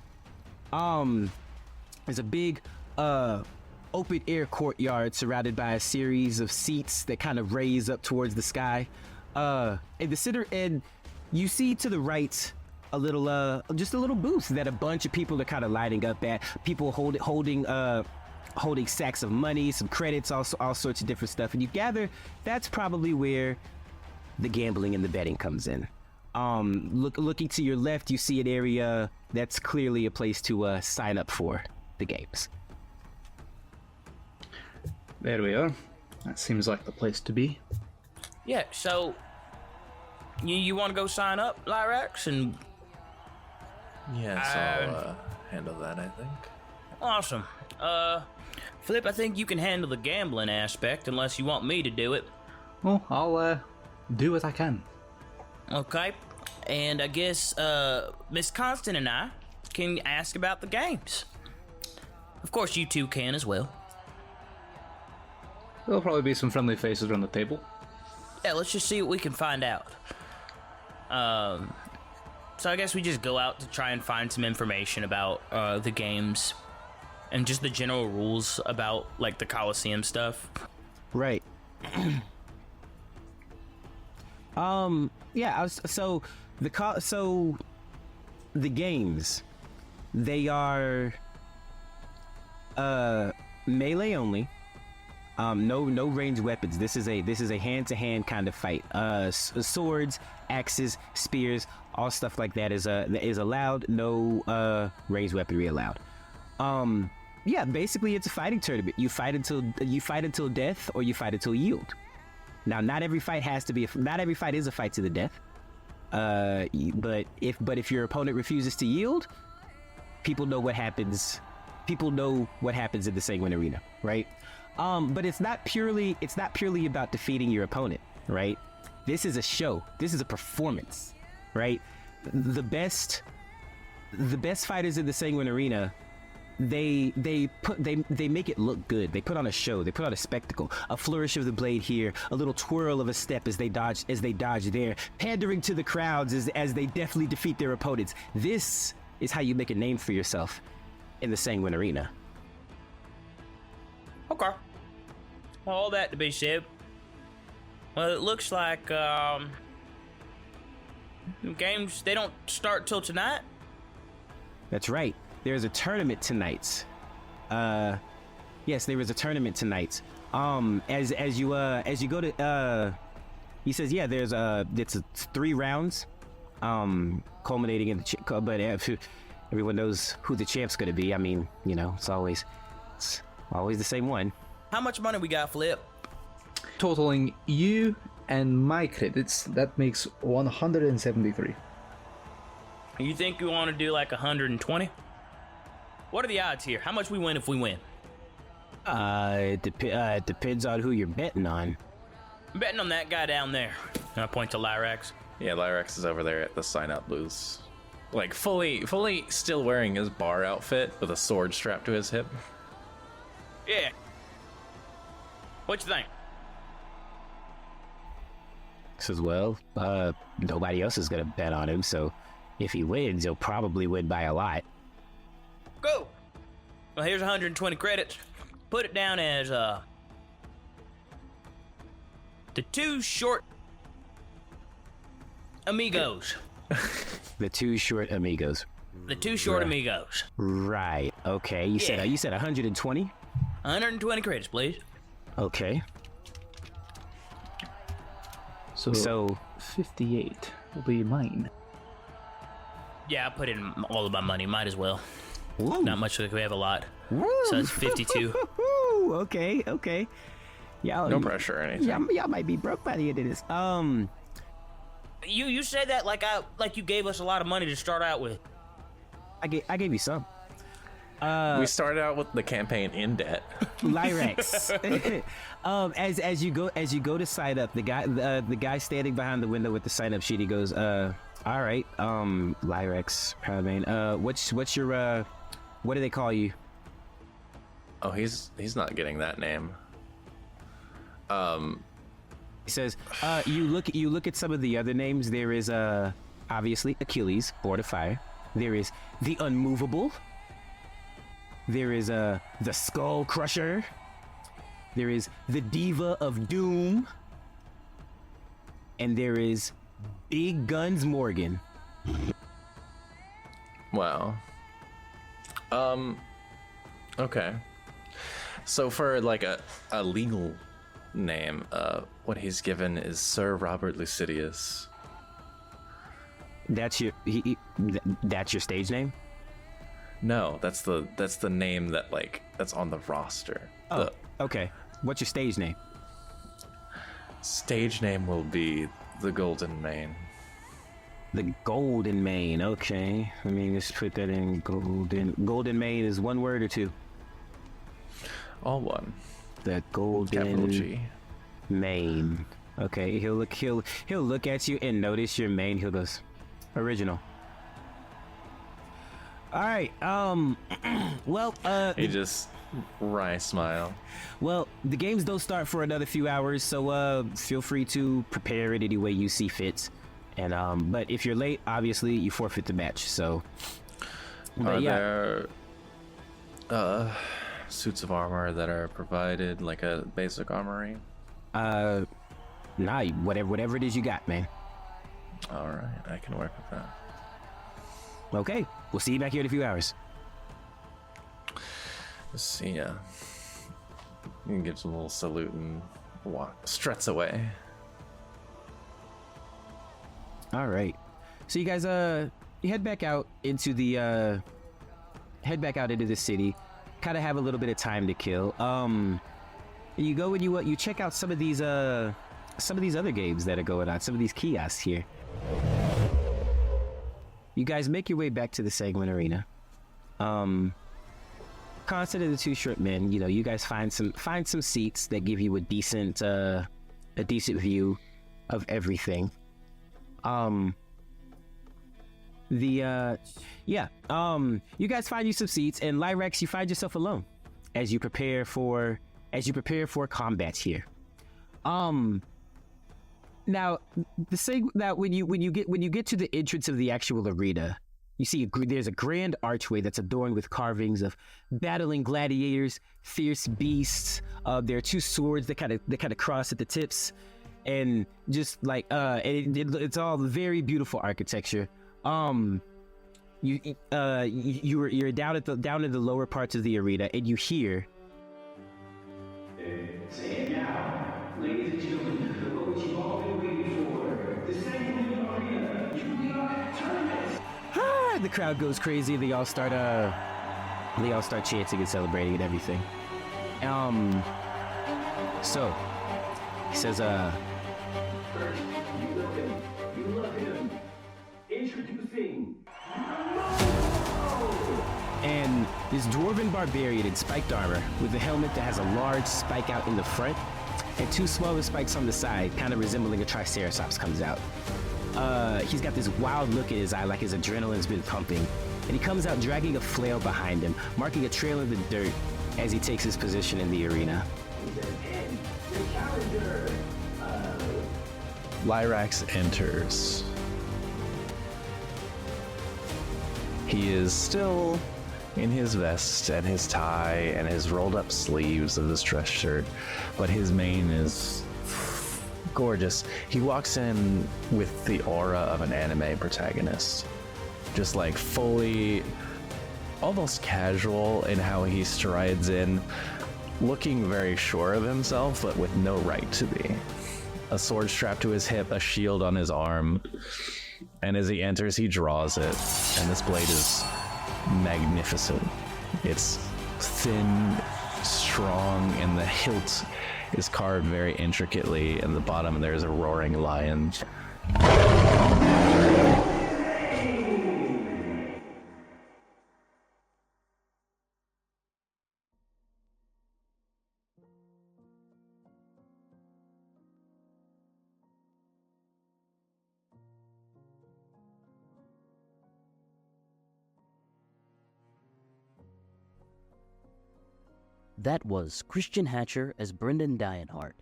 [SPEAKER 6] There's a big open air courtyard surrounded by a series of seats that kind of raise up towards the sky. In the center, and you see to the right a little just a little booth that a bunch of people are kind of lining up at. People holding sacks of money, some credits, all sorts of different stuff. And you gather that's probably where the gambling and the betting comes in. Looking to your left, you see an area that's clearly a place to sign up for the games.
[SPEAKER 12] There we are. That seems like the place to be.
[SPEAKER 7] Yeah, so you want to go sign up, Lyrax? And
[SPEAKER 8] yes, I'll handle that, I think.
[SPEAKER 7] Awesome. Flip, I think you can handle the gambling aspect, unless you want me to do it.
[SPEAKER 12] Well, I'll do what I can.
[SPEAKER 7] Okay. And I guess Miss Constant and I can ask about the games. Of course, you two can as well.
[SPEAKER 12] There'll probably be some friendly faces around the table.
[SPEAKER 7] Yeah, let's just see what we can find out. So I guess we just go out to try and find some information about the games and just the general rules about like the Coliseum stuff.
[SPEAKER 6] Right. Yeah. So the games, they are melee only. No ranged weapons. This is a hand-to-hand kind of fight. Swords, axes, spears, all stuff like that is allowed. No ranged weaponry allowed. Yeah, basically it's a fighting tournament. You fight until death, or you fight until yield. Now, not every fight is a fight to the death. But if your opponent refuses to yield, people know what happens. People know what happens in the Sanguine Arena, right? But it's not purely about defeating your opponent, right? This is a show. This is a performance, right? The best fighters in the Sanguine Arena, they make it look good. They put on a show. They put on a spectacle. A flourish of the blade here, a little twirl of a step as they dodge there, pandering to the crowds as they deftly defeat their opponents. This is how you make a name for yourself in the Sanguine Arena.
[SPEAKER 7] Okay. All that to be said. Well, it looks like games, they don't start till tonight.
[SPEAKER 6] That's right. There's a tournament tonight. Yes, there is a tournament tonight. As you go to he says, yeah, it's 3 rounds, culminating in the but everyone knows who the champ's gonna be. I mean, you know, it's always the same one.
[SPEAKER 7] How much money we got, Flip?
[SPEAKER 12] Totaling you and my credits, that makes 173.
[SPEAKER 7] You think you want to do like 120? What are the odds here? How much we win if we win?
[SPEAKER 6] It depends on who you're betting on.
[SPEAKER 7] I'm betting on that guy down there. And I point to Lyrax.
[SPEAKER 8] Yeah, Lyrax is over there at the sign-up booth. Like, fully still wearing his bar outfit with a sword strapped to his hip.
[SPEAKER 7] Yeah. What you think?
[SPEAKER 6] Says, well, nobody else is gonna bet on him, so if he wins, he'll probably win by a lot.
[SPEAKER 7] Go! Well, here's 120 credits. Put it down as, the 2 short amigos.
[SPEAKER 6] The 2 short amigos.
[SPEAKER 7] The 2 short amigos.
[SPEAKER 6] Right. Okay. You said 120?
[SPEAKER 7] 120 credits, please.
[SPEAKER 6] Okay.
[SPEAKER 12] So 58 will be mine.
[SPEAKER 7] Yeah, I put in all of my money. Might as well.
[SPEAKER 6] Woo.
[SPEAKER 7] Not much, like we have a lot.
[SPEAKER 6] Woo.
[SPEAKER 7] So that's 52.
[SPEAKER 6] Okay. Y'all,
[SPEAKER 8] no pressure or anything.
[SPEAKER 6] Y'all might be broke by the end of this.
[SPEAKER 7] You said that like you gave us a lot of money to start out with.
[SPEAKER 6] I gave you some.
[SPEAKER 8] We started out with the campaign in debt.
[SPEAKER 6] Lyrax. As you go to sign up, the guy standing behind the window with the sign up sheet, he goes, all right, Lyrax, Proudmane, what's your what do they call you?
[SPEAKER 8] Oh, he's not getting that name.
[SPEAKER 6] He says, you look at some of the other names. There is obviously Achilles, Board of Fire. There is the Unmovable. There is the Skull Crusher. There is the Diva of Doom. And there is Big Guns Morgan.
[SPEAKER 8] Wow. Okay. So for like a legal name, what he's given is Sir Robert Lucidius.
[SPEAKER 6] That's your stage name?
[SPEAKER 8] No, that's the name that's on the roster.
[SPEAKER 6] Oh, okay. What's your stage name?
[SPEAKER 8] Stage name will be the Golden Mane.
[SPEAKER 6] The Golden Mane, okay. Let me just put that in. Golden Mane is one word or two?
[SPEAKER 8] All one.
[SPEAKER 6] The Golden Mane. Okay, he'll look at you and notice your mane. He'll goes, original. All right. Well,
[SPEAKER 8] He just wry smile.
[SPEAKER 6] well, the games don't start for another few hours, so feel free to prepare it any way you see fit. And but if you're late, obviously you forfeit the match. So, but
[SPEAKER 8] Are
[SPEAKER 6] yeah.
[SPEAKER 8] there suits of armor that are provided, like a basic armory?
[SPEAKER 6] Nah, whatever it is you got, man.
[SPEAKER 8] All right, I can work with that.
[SPEAKER 6] Okay, we'll see you back here in a few hours.
[SPEAKER 8] Let's see ya. You can give some little salute and struts away.
[SPEAKER 6] All right. So you guys, you head back out into the city. Kind of have a little bit of time to kill. You go and you check out some of these other games that are going on. Some of these kiosks here. You guys make your way back to the Sanguine Arena. Constant of the Two Short Men. You know, you guys find some seats that give you a decent view of everything. You guys find you some seats, and Lyrax, you find yourself alone as you prepare for combat here. Now when you get to the entrance of the actual arena, you see there's a grand archway that's adorned with carvings of battling gladiators, fierce beasts. There are two swords that kind of cross at the tips, and just like it's all very beautiful architecture. You're down in the lower parts of the arena, and you hear.
[SPEAKER 13] Say it now, ladies and gentlemen, what you've all been waiting for. The Sanguine Arena TTRPG tournament.
[SPEAKER 6] The crowd goes crazy. They all start chanting and celebrating and everything. So he says,
[SPEAKER 13] First, you love him. Introducing.
[SPEAKER 6] and this dwarven barbarian in spiked armor with a helmet that has a large spike out in the front and two smaller spikes on the side, kind of resembling a triceratops, comes out. He's got this wild look in his eye, like his adrenaline's been pumping, and he comes out dragging a flail behind him, marking a trail in the dirt as he takes his position in the arena.
[SPEAKER 8] Lyrax enters. He is still in his vest and his tie and his rolled up sleeves of his dress shirt, but his mane is gorgeous. He walks in with the aura of an anime protagonist, just like fully, almost casual in how he strides in, looking very sure of himself, but with no right to be. A sword strapped to his hip, a shield on his arm, and as he enters, he draws it, and this blade is magnificent. It's thin, strong, and the hilt is carved very intricately. In the bottom, there's a roaring lion.
[SPEAKER 14] That was Christian Hatcher as Brenden Dionheart,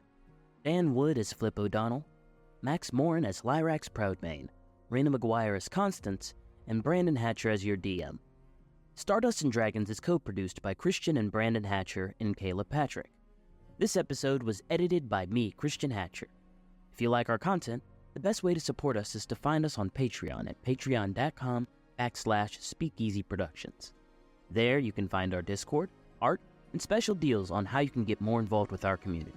[SPEAKER 14] Dan Wood as Flip Odonell, Max Morin as Lyrax Proudmane, Rayna Mcguire as Constance, and Brandon Hatcher as your DM. Stardust and Dragons is co-produced by Christian and Brandon Hatcher and Caleb Patrick. This episode was edited by me, Christian Hatcher. If you like our content, the best way to support us is to find us on Patreon at patreon.com/SpeakeasyProductions. There you can find our Discord, art, and special deals on how you can get more involved with our community.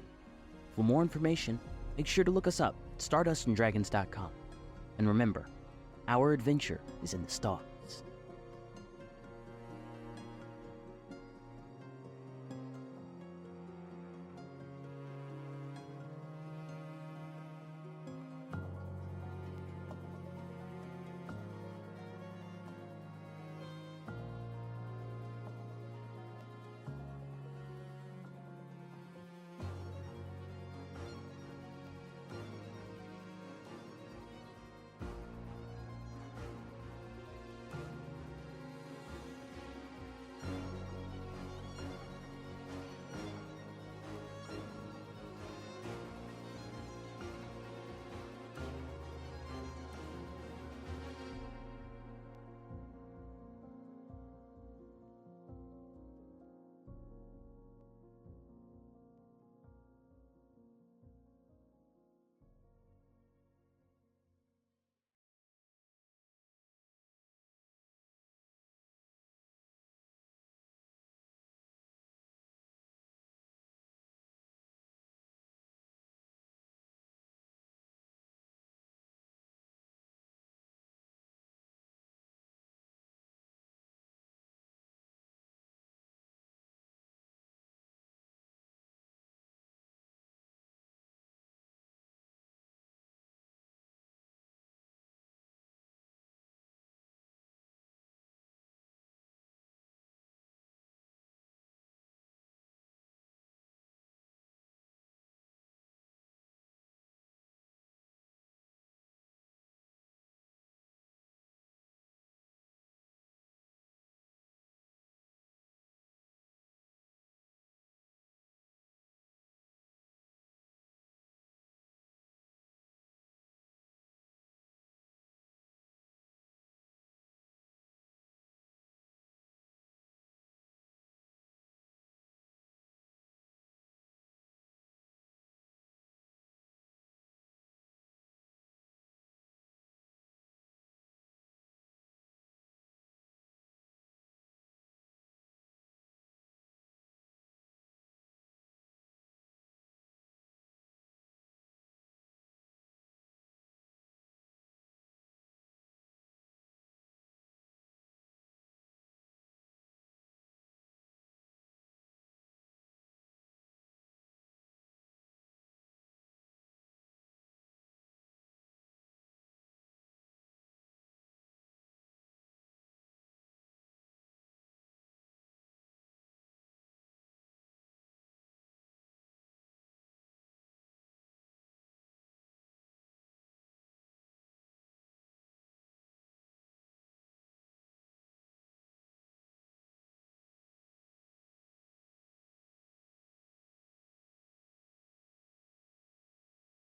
[SPEAKER 14] For more information, make sure to look us up at stardustanddragons.com. And remember, our adventure is in the stalk.